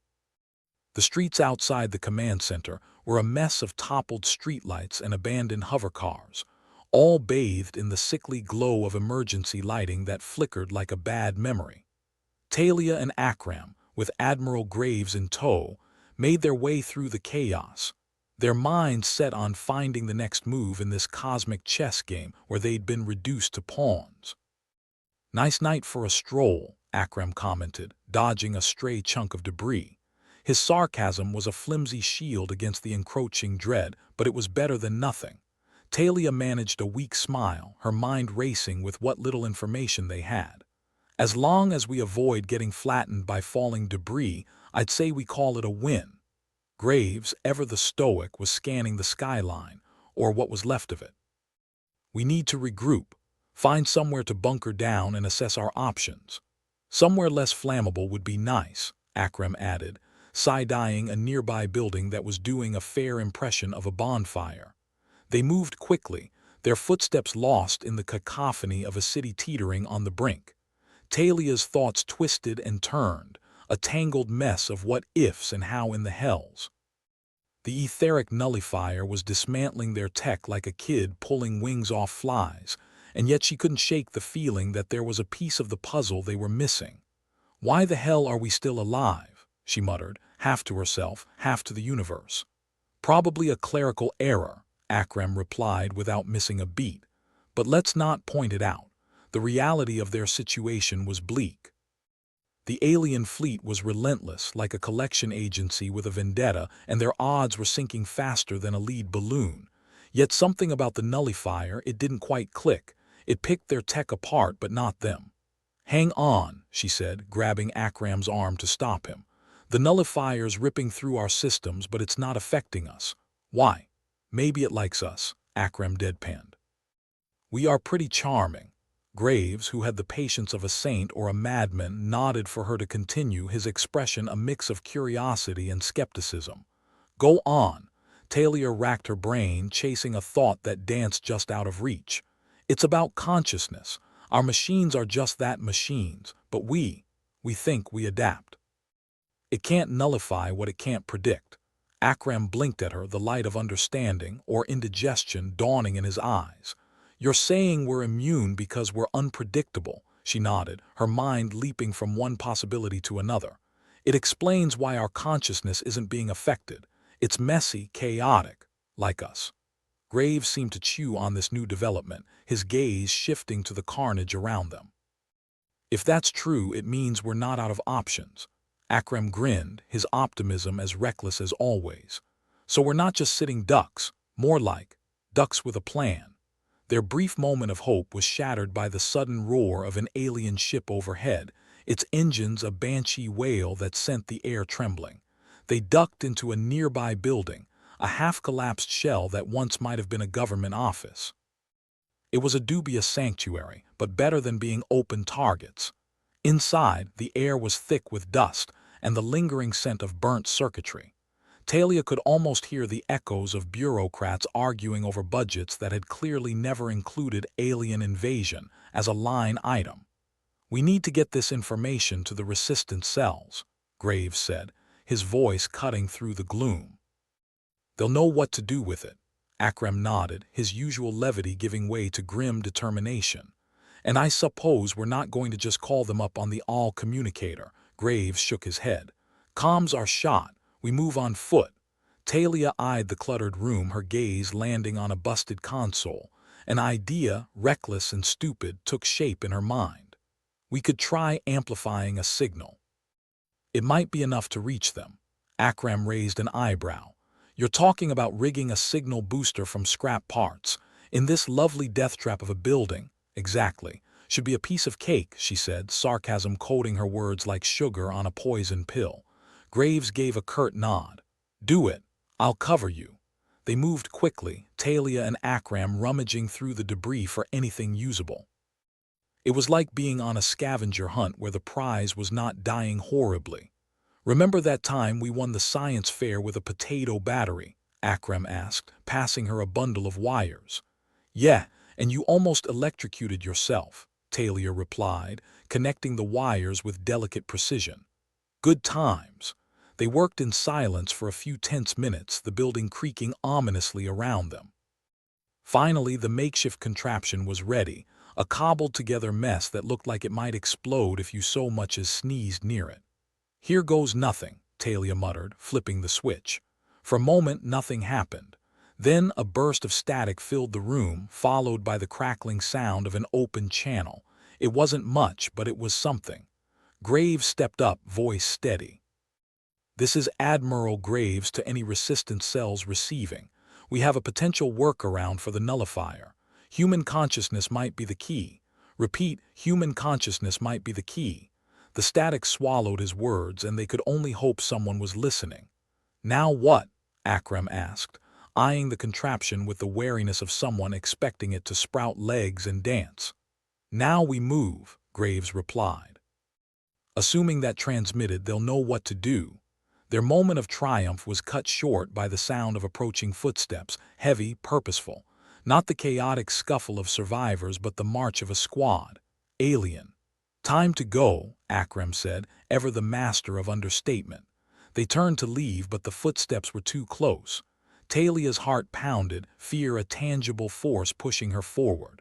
The streets outside the command center were a mess of toppled streetlights and abandoned hovercars, all bathed in the sickly glow of emergency lighting that flickered like a bad memory. Talia and Akram, with Admiral Graves in tow, made their way through the chaos, their minds set on finding the next move in this cosmic chess game where they'd been reduced to pawns. "Nice night for a stroll," Akram commented, dodging a stray chunk of debris. His sarcasm was a flimsy shield against the encroaching dread, but it was better than nothing. Talia managed a weak smile, her mind racing with what little information they had. "As long as we avoid getting flattened by falling debris, I'd say we call it a win." Graves, ever the stoic, was scanning the skyline, or what was left of it. "We need to regroup, find somewhere to bunker down and assess our options. Somewhere less flammable would be nice," Akram added, side-eyeing a nearby building that was doing a fair impression of a bonfire. They moved quickly, their footsteps lost in the cacophony of a city teetering on the brink. Talia's thoughts twisted and turned, a tangled mess of what-ifs and how in the hells. The etheric nullifier was dismantling their tech like a kid pulling wings off flies, and yet she couldn't shake the feeling that there was a piece of the puzzle they were missing. "Why the hell are we still alive?" she muttered, half to herself, half to the universe. "Probably a clerical error," Akram replied without missing a beat. "But let's not point it out. The reality of their situation was bleak. The alien fleet was relentless, like a collection agency with a vendetta, and their odds were sinking faster than a lead balloon. Yet something about the nullifier, it didn't quite click. It picked their tech apart, but not them." "Hang on," she said, grabbing Akram's arm to stop him. "The nullifier's ripping through our systems, but it's not affecting us." "Why?" "Maybe it likes us," Akram deadpanned. "We are pretty charming." Graves, who had the patience of a saint or a madman, nodded for her to continue, his expression a mix of curiosity and skepticism. "Go on." Talia racked her brain, chasing a thought that danced just out of reach. "It's about consciousness. Our machines are just that, machines, but we think we adapt. It can't nullify what it can't predict." Akram blinked at her, the light of understanding, or indigestion, dawning in his eyes. "You're saying we're immune because we're unpredictable. she nodded, her mind leaping from one possibility to another. It explains why our consciousness isn't being affected. It's messy, chaotic, like us. Graves seemed to chew on this new development, his gaze shifting to the carnage around them. If that's true, it means we're not out of options. Akram grinned, his optimism as reckless as always. So we're not just sitting ducks, more like ducks with a plan. Their brief moment of hope was shattered by the sudden roar of an alien ship overhead, its engines a banshee wail that sent the air trembling. They ducked into a nearby building, a half-collapsed shell that once might have been a government office. It was a dubious sanctuary, but better than being open targets. Inside, the air was thick with dust and the lingering scent of burnt circuitry. Talia could almost hear the echoes of bureaucrats arguing over budgets that had clearly never included alien invasion as a line item. "We need to get this information to the resistance cells," Graves said, his voice cutting through the gloom. "They'll know what to do with it." Akram nodded, his usual levity giving way to grim determination. "And I suppose we're not going to just call them up on the all-communicator." Graves shook his head. "Comms are shot. We move on foot." Talia eyed the cluttered room, her gaze landing on a busted console. An idea, reckless and stupid, took shape in her mind. "We could try amplifying a signal. It might be enough to reach them." Akram raised an eyebrow. "You're talking about rigging a signal booster from scrap parts. In this lovely death trap of a building." "Exactly. Should be a piece of cake," she said, sarcasm coating her words like sugar on a poison pill. Graves gave a curt nod. "Do it. I'll cover you." They moved quickly, Talia and Akram rummaging through the debris for anything usable. It was like being on a scavenger hunt where the prize was not dying horribly. "Remember that time we won the science fair with a potato battery?" Akram asked, passing her a bundle of wires. "Yeah, and you almost electrocuted yourself," Talia replied, connecting the wires with delicate precision. "Good times." They worked in silence for a few tense minutes, the building creaking ominously around them. Finally, the makeshift contraption was ready, a cobbled-together mess that looked like it might explode if you so much as sneezed near it. "Here goes nothing," Talia muttered, flipping the switch. For a moment, nothing happened. Then a burst of static filled the room, followed by the crackling sound of an open channel. It wasn't much, but it was something. Graves stepped up, voice steady. "This is Admiral Graves to any resistance cells receiving. We have a potential workaround for the nullifier. Human consciousness might be the key. Repeat, human consciousness might be the key." The static swallowed his words, and they could only hope someone was listening. "Now what?" Akram asked, eyeing the contraption with the wariness of someone expecting it to sprout legs and dance. "Now we move," Graves replied. Assuming that transmitted, they'll know what to do. Their moment of triumph was cut short by the sound of approaching footsteps, heavy, purposeful. Not the chaotic scuffle of survivors, but the march of a squad. Alien. "Time to go," Akram said, ever the master of understatement. They turned to leave, but the footsteps were too close. Talia's heart pounded, fear a tangible force pushing her forward.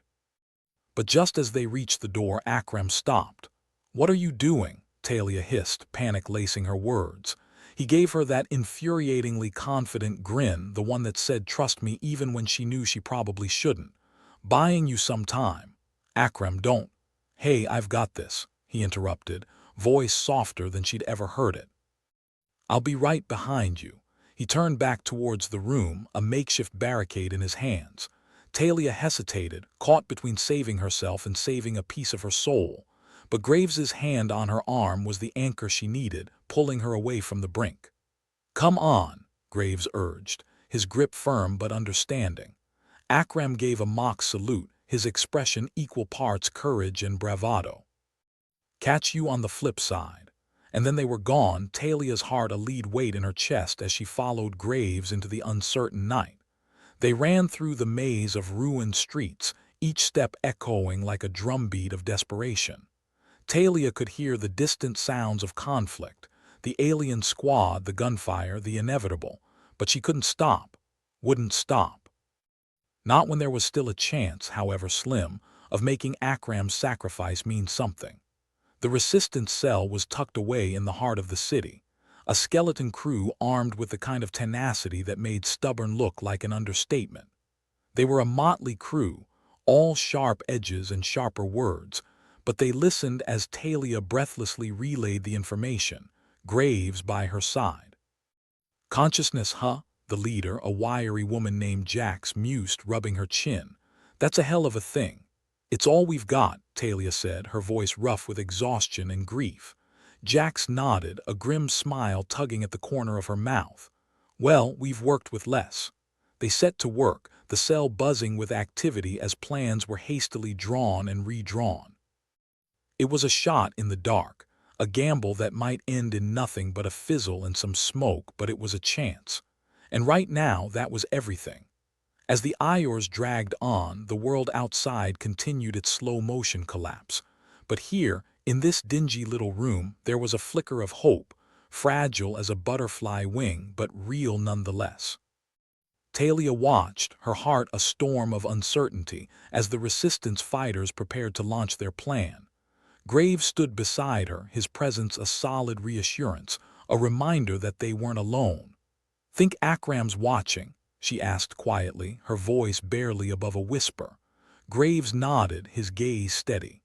But just as they reached the door, Akram stopped. "What are you doing?" Talia hissed, panic lacing her words. He gave her that infuriatingly confident grin, the one that said trust me even when she knew she probably shouldn't. "Buying you some time." "Akram, don't." "Hey, I've got this," he interrupted, voice softer than she'd ever heard it. "I'll be right behind you." He turned back towards the room, a makeshift barricade in his hands. Talia hesitated, caught between saving herself and saving a piece of her soul. But Graves's hand on her arm was the anchor she needed, pulling her away from the brink. "Come on," Graves urged, his grip firm but understanding. Akram gave a mock salute, his expression equal parts courage and bravado. "Catch you on the flip side." And then they were gone, Talia's heart a lead weight in her chest as she followed Graves into the uncertain night. They ran through the maze of ruined streets, each step echoing like a drumbeat of desperation. Talia could hear the distant sounds of conflict, the alien squad, the gunfire, the inevitable, but she couldn't stop, wouldn't stop. Not when there was still a chance, however slim, of making Akram's sacrifice mean something. The resistance cell was tucked away in the heart of the city, a skeleton crew armed with the kind of tenacity that made stubborn look like an understatement. They were a motley crew, all sharp edges and sharper words, but they listened as Talia breathlessly relayed the information, Graves by her side. Consciousness, huh? The leader, a wiry woman named Jax, mused, rubbing her chin. That's a hell of a thing. It's all we've got, Talia said, her voice rough with exhaustion and grief. Jax nodded, a grim smile tugging at the corner of her mouth. Well, we've worked with less. They set to work, the cell buzzing with activity as plans were hastily drawn and redrawn. It was a shot in the dark, a gamble that might end in nothing but a fizzle and some smoke, but it was a chance. And right now, that was everything. As the Iors dragged on, the world outside continued its slow-motion collapse. But here, in this dingy little room, there was a flicker of hope, fragile as a butterfly wing, but real nonetheless. Talia watched, her heart a storm of uncertainty, as the resistance fighters prepared to launch their plan. Graves stood beside her, his presence a solid reassurance, a reminder that they weren't alone. "Think Akram's watching?" she asked quietly, her voice barely above a whisper. Graves nodded, his gaze steady.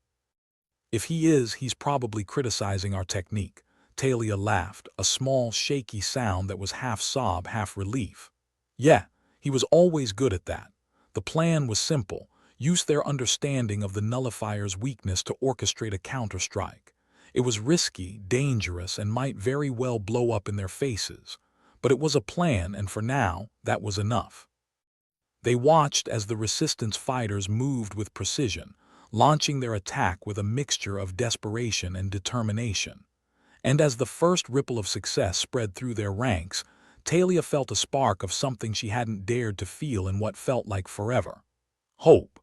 "If he is, he's probably criticizing our technique." Talia laughed, a small, shaky sound that was half sob, half relief. "Yeah, he was always good at that. The plan was simple. Use their understanding of the nullifier's weakness to orchestrate a counterstrike. It was risky, dangerous, and might very well blow up in their faces. But it was a plan, and for now, that was enough." They watched as the resistance fighters moved with precision, launching their attack with a mixture of desperation and determination. And as the first ripple of success spread through their ranks, Talia felt a spark of something she hadn't dared to feel in what felt like forever. Hope.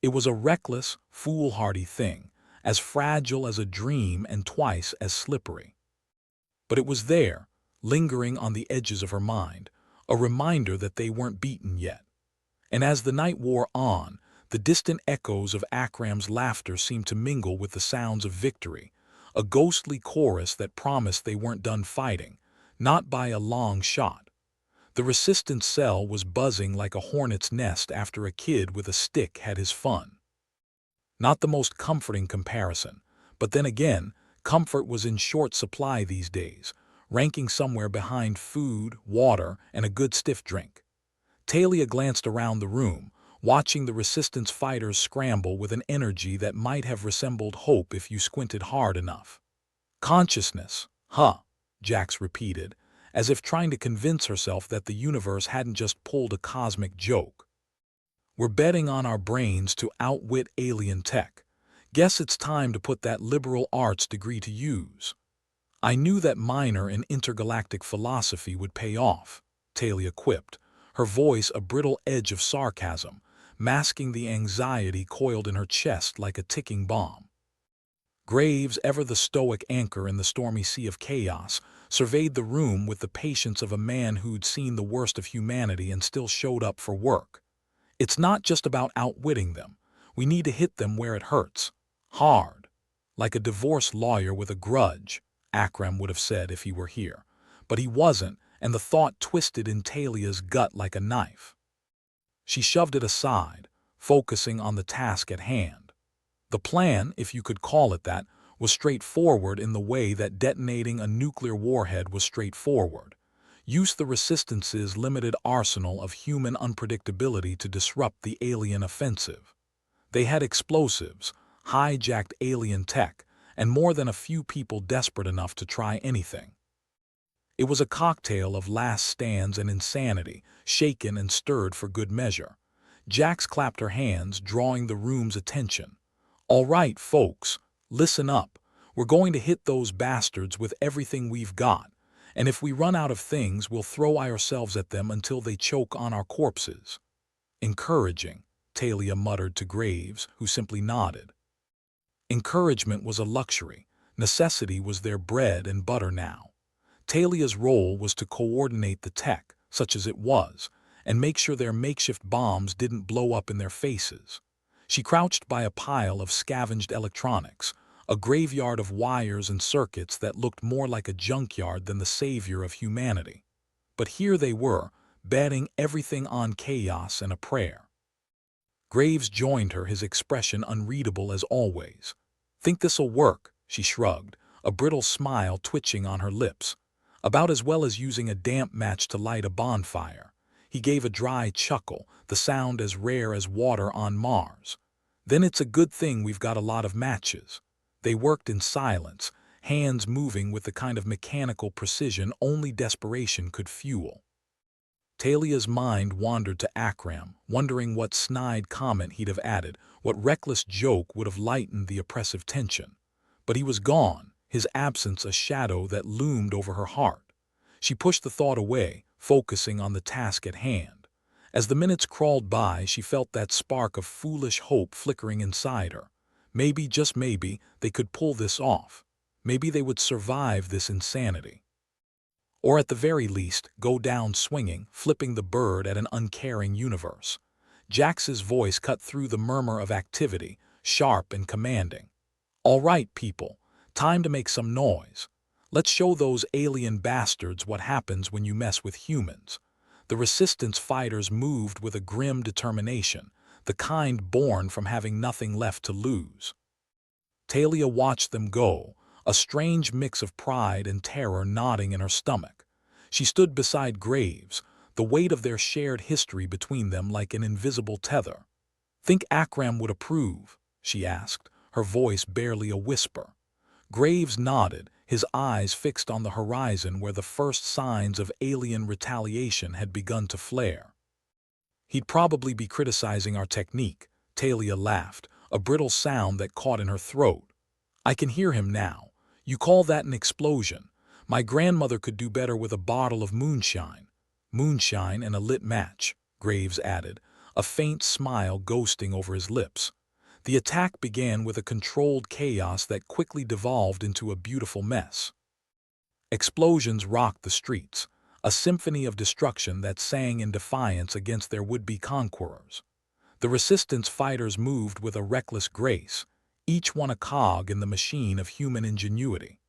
It was a reckless, foolhardy thing, as fragile as a dream and twice as slippery. But it was there, lingering on the edges of her mind, a reminder that they weren't beaten yet. And as the night wore on, the distant echoes of Akram's laughter seemed to mingle with the sounds of victory, a ghostly chorus that promised they weren't done fighting, not by a long shot. The resistance cell was buzzing like a hornet's nest after a kid with a stick had his fun. Not the most comforting comparison, but then again, comfort was in short supply these days, ranking somewhere behind food, water, and a good stiff drink. Talia glanced around the room, watching the resistance fighters scramble with an energy that might have resembled hope if you squinted hard enough. "Consciousness, huh?" Jax repeated, as if trying to convince herself that the universe hadn't just pulled a cosmic joke. "We're betting on our brains to outwit alien tech. Guess it's time to put that liberal arts degree to use." "I knew that minor in intergalactic philosophy would pay off," Talia quipped, her voice a brittle edge of sarcasm, masking the anxiety coiled in her chest like a ticking bomb. Graves, ever the stoic anchor in the stormy sea of chaos, surveyed the room with the patience of a man who'd seen the worst of humanity and still showed up for work. "It's not just about outwitting them. We need to hit them where it hurts. Hard. Like a divorce lawyer with a grudge," Akram would have said if he were here. But he wasn't, and the thought twisted in Talia's gut like a knife. She shoved it aside, focusing on the task at hand. The plan, if you could call it that, was straightforward in the way that detonating a nuclear warhead was straightforward. Use the Resistance's limited arsenal of human unpredictability to disrupt the alien offensive. They had explosives, hijacked alien tech, and more than a few people desperate enough to try anything. It was a cocktail of last stands and insanity, shaken and stirred for good measure. Jax clapped her hands, drawing the room's attention. "All right, folks, listen up. We're going to hit those bastards with everything we've got, and if we run out of things, we'll throw ourselves at them until they choke on our corpses." "Encouraging," Talia muttered to Graves, who simply nodded. Encouragement was a luxury. Necessity was their bread and butter now. Talia's role was to coordinate the tech, such as it was, and make sure their makeshift bombs didn't blow up in their faces. She crouched by a pile of scavenged electronics, a graveyard of wires and circuits that looked more like a junkyard than the savior of humanity. But here they were, betting everything on chaos and a prayer. Graves joined her, his expression unreadable as always. "Think this'll work," she shrugged, a brittle smile twitching on her lips. "About as well as using a damp match to light a bonfire." He gave a dry chuckle, the sound as rare as water on Mars. "Then it's a good thing we've got a lot of matches." They worked in silence, hands moving with the kind of mechanical precision only desperation could fuel. Talia's mind wandered to Akram, wondering what snide comment he'd have added, what reckless joke would have lightened the oppressive tension. But he was gone, his absence a shadow that loomed over her heart. She pushed the thought away, focusing on the task at hand. As the minutes crawled by, she felt that spark of foolish hope flickering inside her. Maybe, just maybe, they could pull this off. Maybe they would survive this insanity. Or at the very least, go down swinging, flipping the bird at an uncaring universe. Jax's voice cut through the murmur of activity, sharp and commanding. "All right, people, time to make some noise. Let's show those alien bastards what happens when you mess with humans." The resistance fighters moved with a grim determination, the kind born from having nothing left to lose. Talia watched them go, a strange mix of pride and terror knotting in her stomach. She stood beside Graves, the weight of their shared history between them like an invisible tether. "Think Akram would approve?" she asked, her voice barely a whisper. Graves nodded, his eyes fixed on the horizon where the first signs of alien retaliation had begun to flare. "He'd probably be criticizing our technique," Talia laughed, a brittle sound that caught in her throat. "I can hear him now. You call that an explosion? My grandmother could do better with a bottle of moonshine." "Moonshine and a lit match," Graves added, a faint smile ghosting over his lips. The attack began with a controlled chaos that quickly devolved into a beautiful mess. Explosions rocked the streets, a symphony of destruction that sang in defiance against their would-be conquerors. The resistance fighters moved with a reckless grace, each one a cog in the machine of human ingenuity.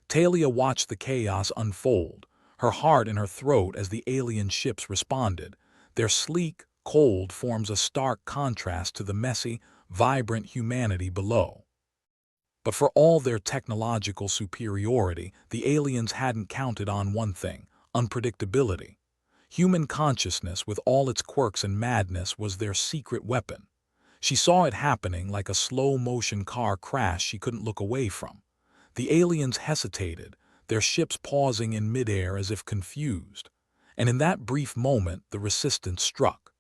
Talia watched the chaos unfold, her heart in her throat as the alien ships responded. Their sleek, cold forms a stark contrast to the messy, vibrant humanity below. But for all their technological superiority, the aliens hadn't counted on one thing: unpredictability. Human consciousness, with all its quirks and madness, was their secret weapon. She saw it happening like a slow-motion car crash she couldn't look away from. The aliens hesitated, their ships pausing in midair as if confused. And in that brief moment, the resistance struck.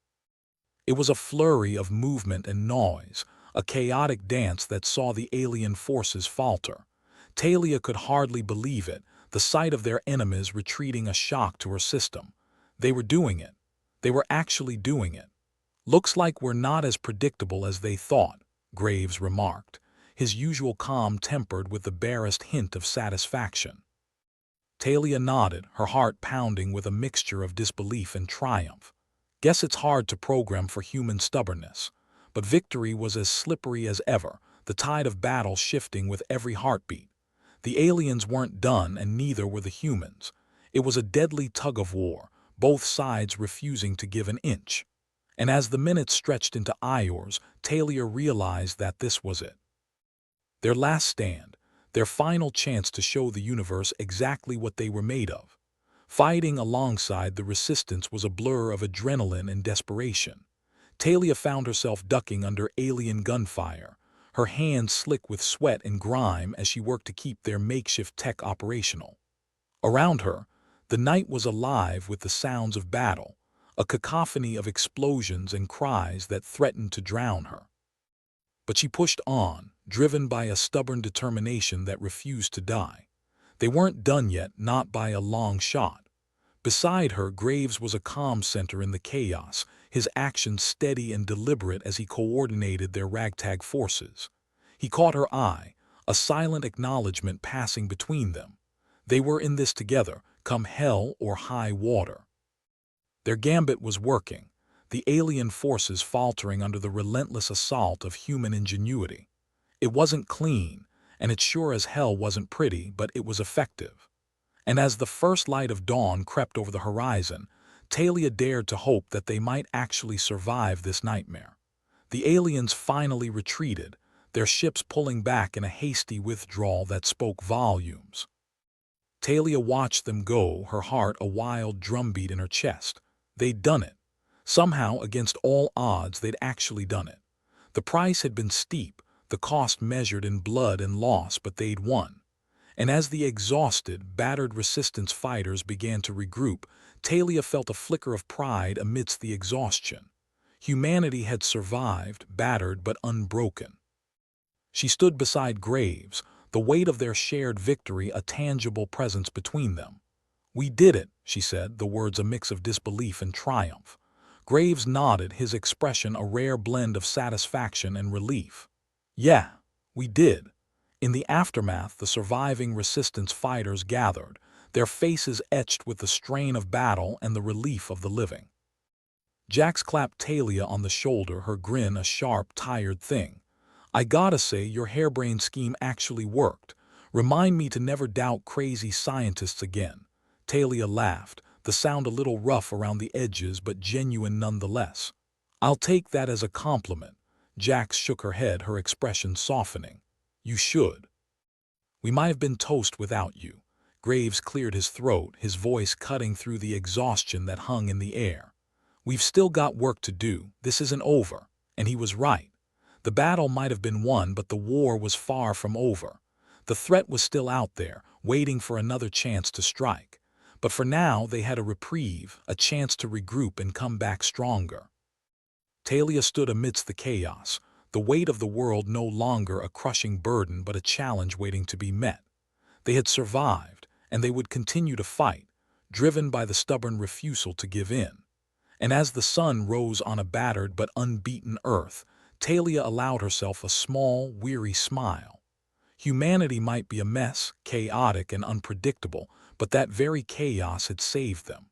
It was a flurry of movement and noise, a chaotic dance that saw the alien forces falter. Talia could hardly believe it, the sight of their enemies retreating a shock to her system. They were doing it. They were actually doing it. "Looks like we're not as predictable as they thought," Graves remarked, his usual calm tempered with the barest hint of satisfaction. Talia nodded, her heart pounding with a mixture of disbelief and triumph. "Guess it's hard to program for human stubbornness." But victory was as slippery as ever, the tide of battle shifting with every heartbeat. The aliens weren't done, and neither were the humans. It was a deadly tug-of-war, both sides refusing to give an inch. And as the minutes stretched into hours, Talia realized that this was it. Their last stand, their final chance to show the universe exactly what they were made of. Fighting alongside the resistance was a blur of adrenaline and desperation. Talia found herself ducking under alien gunfire, her hands slick with sweat and grime as she worked to keep their makeshift tech operational. Around her, the night was alive with the sounds of battle, a cacophony of explosions and cries that threatened to drown her. But she pushed on, driven by a stubborn determination that refused to die. They weren't done yet, not by a long shot. Beside her, Graves was a calm center in the chaos, his actions steady and deliberate as he coordinated their ragtag forces. He caught her eye, a silent acknowledgement passing between them. They were in this together, come hell or high water. Their gambit was working. the alien forces faltering under the relentless assault of human ingenuity. It wasn't clean, and it sure as hell wasn't pretty, but it was effective. And as the first light of dawn crept over the horizon, Talia dared to hope that they might actually survive this nightmare. The aliens finally retreated, their ships pulling back in a hasty withdrawal that spoke volumes. Talia watched them go, her heart a wild drumbeat in her chest. They'd done it. Somehow, against all odds, they'd actually done it. The price had been steep, the cost measured in blood and loss, but they'd won. And as the exhausted, battered resistance fighters began to regroup, Talia felt a flicker of pride amidst the exhaustion. Humanity had survived, battered but unbroken. She stood beside Graves, the weight of their shared victory a tangible presence between them. "We did it," she said, the words a mix of disbelief and triumph. Graves nodded, his expression a rare blend of satisfaction and relief. "Yeah, we did." In the aftermath, the surviving resistance fighters gathered, their faces etched with the strain of battle and the relief of the living. Jax clapped Talia on the shoulder, her grin a sharp, tired thing. "I gotta say, your harebrained scheme actually worked. Remind me to never doubt crazy scientists again." Talia laughed, the sound a little rough around the edges but genuine nonetheless. "I'll take that as a compliment." Jax shook her head, her expression softening. "You should. We might have been toast without you." Graves cleared his throat, his voice cutting through the exhaustion that hung in the air. "We've still got work to do. This isn't over." And he was right. The battle might have been won, but the war was far from over. The threat was still out there, waiting for another chance to strike. But for now, they had a reprieve, a chance to regroup and come back stronger. Talia stood amidst the chaos, the weight of the world no longer a crushing burden but a challenge waiting to be met. They had survived, and they would continue to fight, driven by the stubborn refusal to give in. And as the sun rose on a battered but unbeaten earth, Talia allowed herself a small, weary smile. Humanity might be a mess, chaotic and unpredictable, but that very chaos had saved them.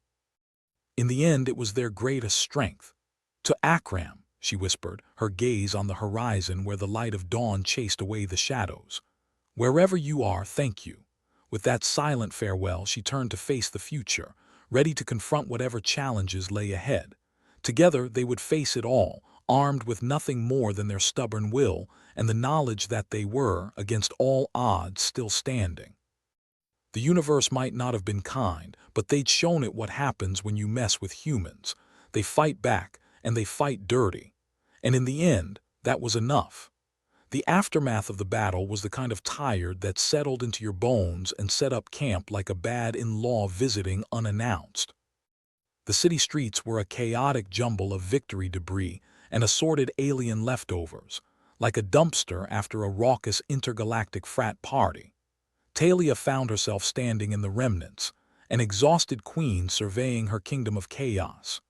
In the end, it was their greatest strength. "To Akram," she whispered, her gaze on the horizon where the light of dawn chased away the shadows. "Wherever you are, thank you." With that silent farewell, she turned to face the future, ready to confront whatever challenges lay ahead. Together, they would face it all, armed with nothing more than their stubborn will and the knowledge that they were, against all odds, still standing. The universe might not have been kind, but they'd shown it what happens when you mess with humans. They fight back, and they fight dirty. And in the end, that was enough. The aftermath of the battle was the kind of tired that settled into your bones and set up camp like a bad in-law visiting unannounced. The city streets were a chaotic jumble of victory debris and assorted alien leftovers, like a dumpster after a raucous intergalactic frat party. Talia found herself standing in the remnants, an exhausted queen surveying her kingdom of chaos.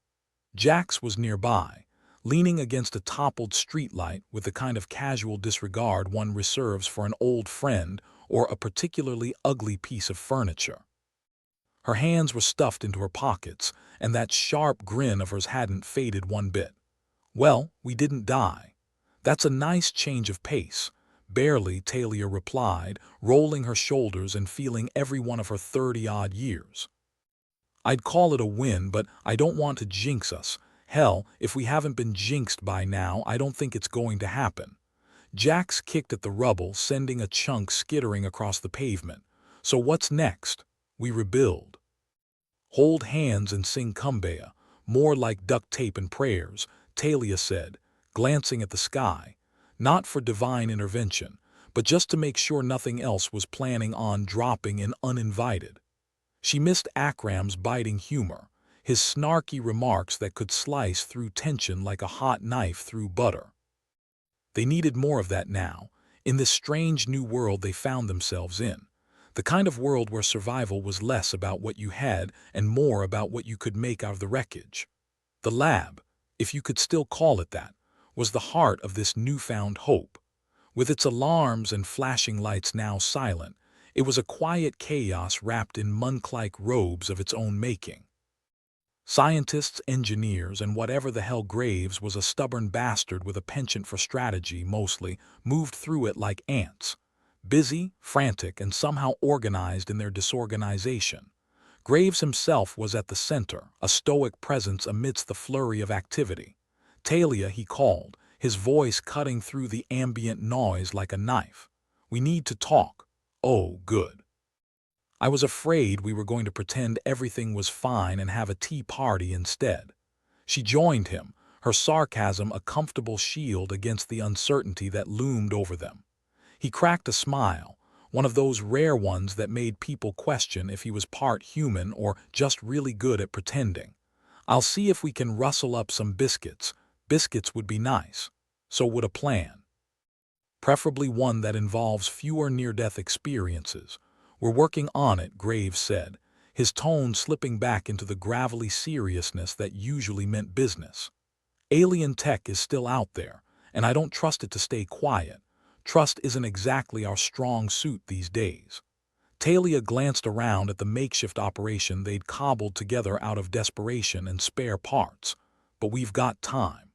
Jax was nearby, leaning against a toppled streetlight with the kind of casual disregard one reserves for an old friend or a particularly ugly piece of furniture. Her hands were stuffed into her pockets, and that sharp grin of hers hadn't faded one bit. "Well, we didn't die. That's a nice change of pace." "Barely," Talia replied, rolling her shoulders and feeling every one of her 30-odd years. "I'd call it a win, but I don't want to jinx us. Hell, if we haven't been jinxed by now, I don't think it's going to happen." Jax kicked at the rubble, sending a chunk skittering across the pavement. "So what's next? We rebuild. Hold hands and sing Kumbaya, more like duct tape and prayers," Talia said, glancing at the sky, not for divine intervention, but just to make sure nothing else was planning on dropping in uninvited. She missed Akram's biting humor, his snarky remarks that could slice through tension like a hot knife through butter. They needed more of that now, in this strange new world they found themselves in. The kind of world where survival was less about what you had and more about what you could make out of the wreckage. The lab, if you could still call it that, was the heart of this newfound hope. With its alarms and flashing lights now silent, it was a quiet chaos wrapped in monk-like robes of its own making. Scientists, engineers, and whatever the hell Graves was a stubborn bastard with a penchant for strategy, mostly, moved through it like ants. Busy, frantic, and somehow organized in their disorganization. Graves himself was at the center, a stoic presence amidst the flurry of activity. Talia, he called, his voice cutting through the ambient noise like a knife. We need to talk. Oh, good. I was afraid we were going to pretend everything was fine and have a tea party instead. She joined him, her sarcasm a comfortable shield against the uncertainty that loomed over them. He cracked a smile, one of those rare ones that made people question if he was part human or just really good at pretending. I'll see if we can rustle up some biscuits. Biscuits would be nice. So would a plan. Preferably one that involves fewer near-death experiences. We're working on it, Graves said, his tone slipping back into the gravelly seriousness that usually meant business. Alien tech is still out there, and I don't trust it to stay quiet. Trust isn't exactly our strong suit these days. Talia glanced around at the makeshift operation they'd cobbled together out of desperation and spare parts. But we've got time.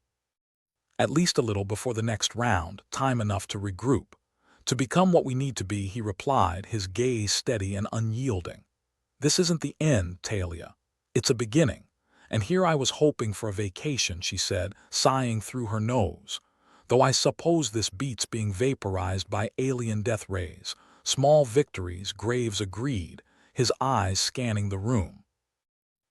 At least a little before the next round, time enough to regroup. To become what we need to be, he replied, his gaze steady and unyielding. This isn't the end, Talia. It's a beginning. And here I was hoping for a vacation, she said, sighing through her nose. Though I suppose this beats being vaporized by alien death rays. Small victories, Graves agreed, his eyes scanning the room.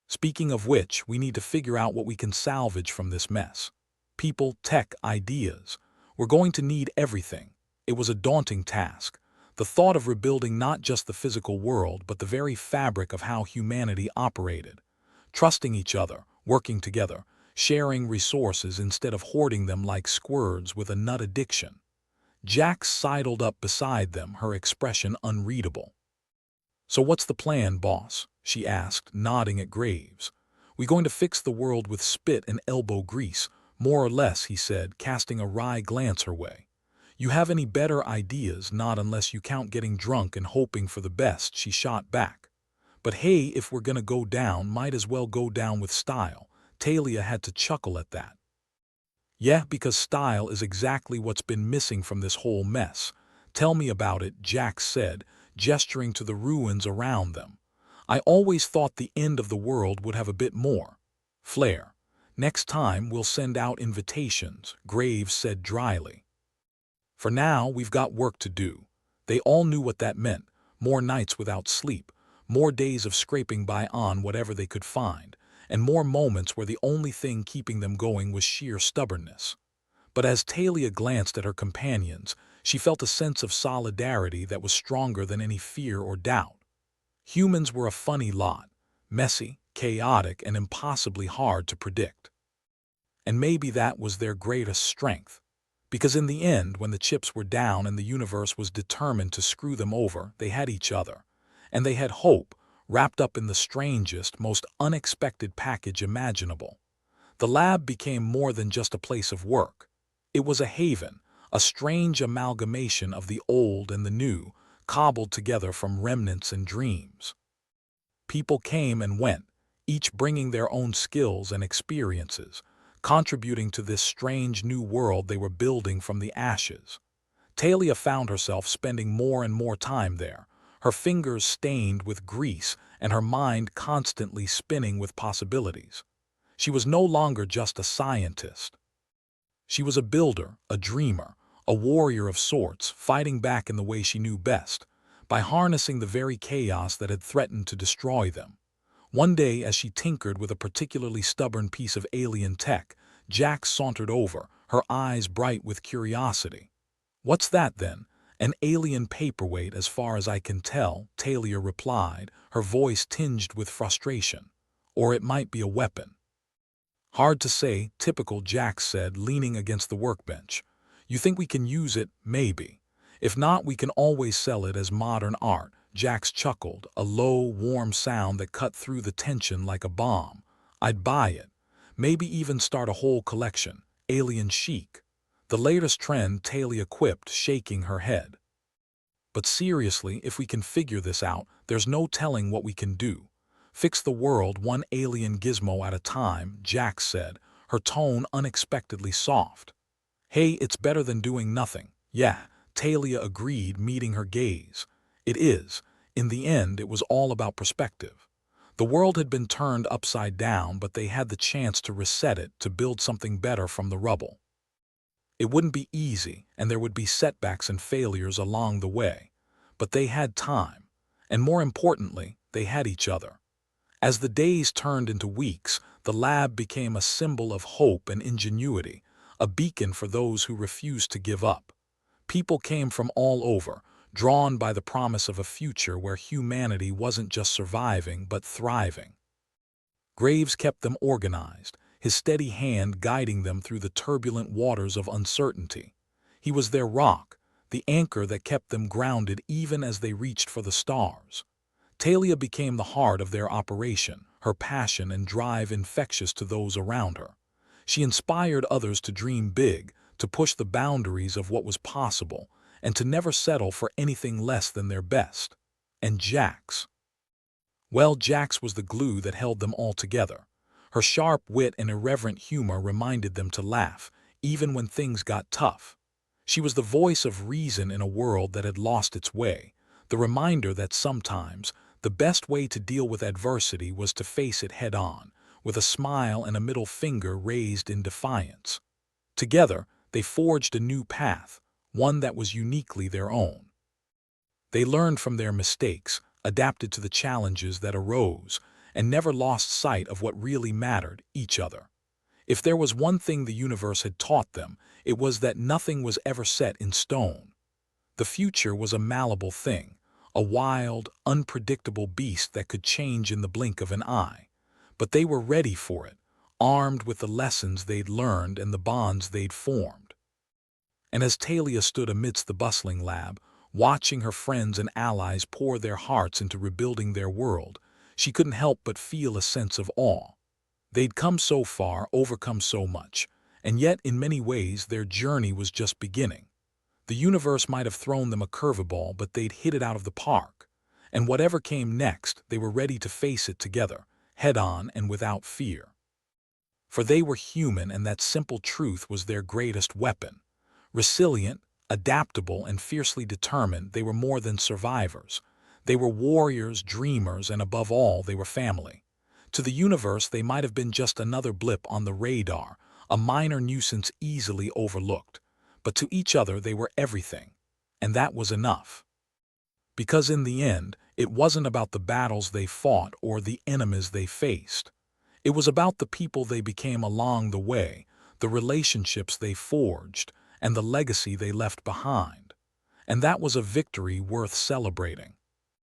Speaking of which, we need to figure out what we can salvage from this mess. People, tech, ideas. We're going to need everything. It was a daunting task. The thought of rebuilding not just the physical world, but the very fabric of how humanity operated. Trusting each other, working together, sharing resources instead of hoarding them like squirrels with a nut addiction. Jax sidled up beside them, her expression unreadable. So what's the plan, boss? She asked, nodding at Graves. We going to fix the world with spit and elbow grease, more or less, he said, casting a wry glance her way. You have any better ideas? Not unless you count getting drunk and hoping for the best, she shot back. But hey, if we're gonna go down, might as well go down with style. Talia had to chuckle at that. Yeah, because style is exactly what's been missing from this whole mess. Tell me about it, Jax said, gesturing to the ruins around them. I always thought the end of the world would have a bit more flair. Next time we'll send out invitations, Graves said dryly. For now, we've got work to do. They all knew what that meant. More nights without sleep, more days of scraping by on whatever they could find, and more moments where the only thing keeping them going was sheer stubbornness. But as Talia glanced at her companions, she felt a sense of solidarity that was stronger than any fear or doubt. Humans were a funny lot, messy, chaotic, and impossibly hard to predict. And maybe that was their greatest strength. Because in the end, when the chips were down and the universe was determined to screw them over, they had each other. And they had hope, wrapped up in the strangest, most unexpected package imaginable. The lab became more than just a place of work. It was a haven, a strange amalgamation of the old and the new, cobbled together from remnants and dreams. People came and went, each bringing their own skills and experiences, contributing to this strange new world they were building from the ashes. Talia found herself spending more and more time there, her fingers stained with grease and her mind constantly spinning with possibilities. She was no longer just a scientist. She was a builder, a dreamer, a warrior of sorts, fighting back in the way she knew best, by harnessing the very chaos that had threatened to destroy them. One day, as she tinkered with a particularly stubborn piece of alien tech, Jax sauntered over, her eyes bright with curiosity. "What's that, then?" "An alien paperweight, as far as I can tell," Talia replied, her voice tinged with frustration. "Or it might be a weapon." "Hard to say," typical, Jax said, leaning against the workbench. "You think we can use it? Maybe. If not, we can always sell it as modern art." Jax chuckled, a low, warm sound that cut through the tension like a bomb. "I'd buy it. Maybe even start a whole collection. Alien chic. The latest trend," Talia quipped, shaking her head. "But seriously, if we can figure this out, there's no telling what we can do. Fix the world one alien gizmo at a time, Jax said, her tone unexpectedly soft. Hey, it's better than doing nothing. Yeah, Talia agreed, meeting her gaze. It is. In the end, it was all about perspective. The world had been turned upside down, but they had the chance to reset it, to build something better from the rubble. It wouldn't be easy, and there would be setbacks and failures along the way. But they had time. And more importantly, they had each other. As the days turned into weeks, the lab became a symbol of hope and ingenuity, a beacon for those who refused to give up. People came from all over, drawn by the promise of a future where humanity wasn't just surviving but thriving. Graves kept them organized, his steady hand guiding them through the turbulent waters of uncertainty. He was their rock, the anchor that kept them grounded even as they reached for the stars. Talia became the heart of their operation, her passion and drive infectious to those around her. She inspired others to dream big, to push the boundaries of what was possible, and to never settle for anything less than their best. And Jax. Well, Jax was the glue that held them all together. Her sharp wit and irreverent humor reminded them to laugh, even when things got tough. She was the voice of reason in a world that had lost its way, the reminder that sometimes the best way to deal with adversity was to face it head-on, with a smile and a middle finger raised in defiance. Together, they forged a new path, one that was uniquely their own. They learned from their mistakes, adapted to the challenges that arose, and never lost sight of what really mattered, each other. If there was one thing the universe had taught them, it was that nothing was ever set in stone. The future was a malleable thing, a wild, unpredictable beast that could change in the blink of an eye. But they were ready for it, armed with the lessons they'd learned and the bonds they'd formed. And as Talia stood amidst the bustling lab, watching her friends and allies pour their hearts into rebuilding their world, she couldn't help but feel a sense of awe. They'd come so far, overcome so much, and yet in many ways their journey was just beginning. The universe might have thrown them a curveball, but they'd hit it out of the park. And whatever came next, they were ready to face it together, head-on and without fear. For they were human, and that simple truth was their greatest weapon. Resilient, adaptable, and fiercely determined, they were more than survivors. They were warriors, dreamers, and above all, they were family. To the universe, they might have been just another blip on the radar, a minor nuisance easily overlooked. But to each other they were everything, and that was enough. Because in the end, it wasn't about the battles they fought or the enemies they faced. It was about the people they became along the way, the relationships they forged, and the legacy they left behind. And that was a victory worth celebrating.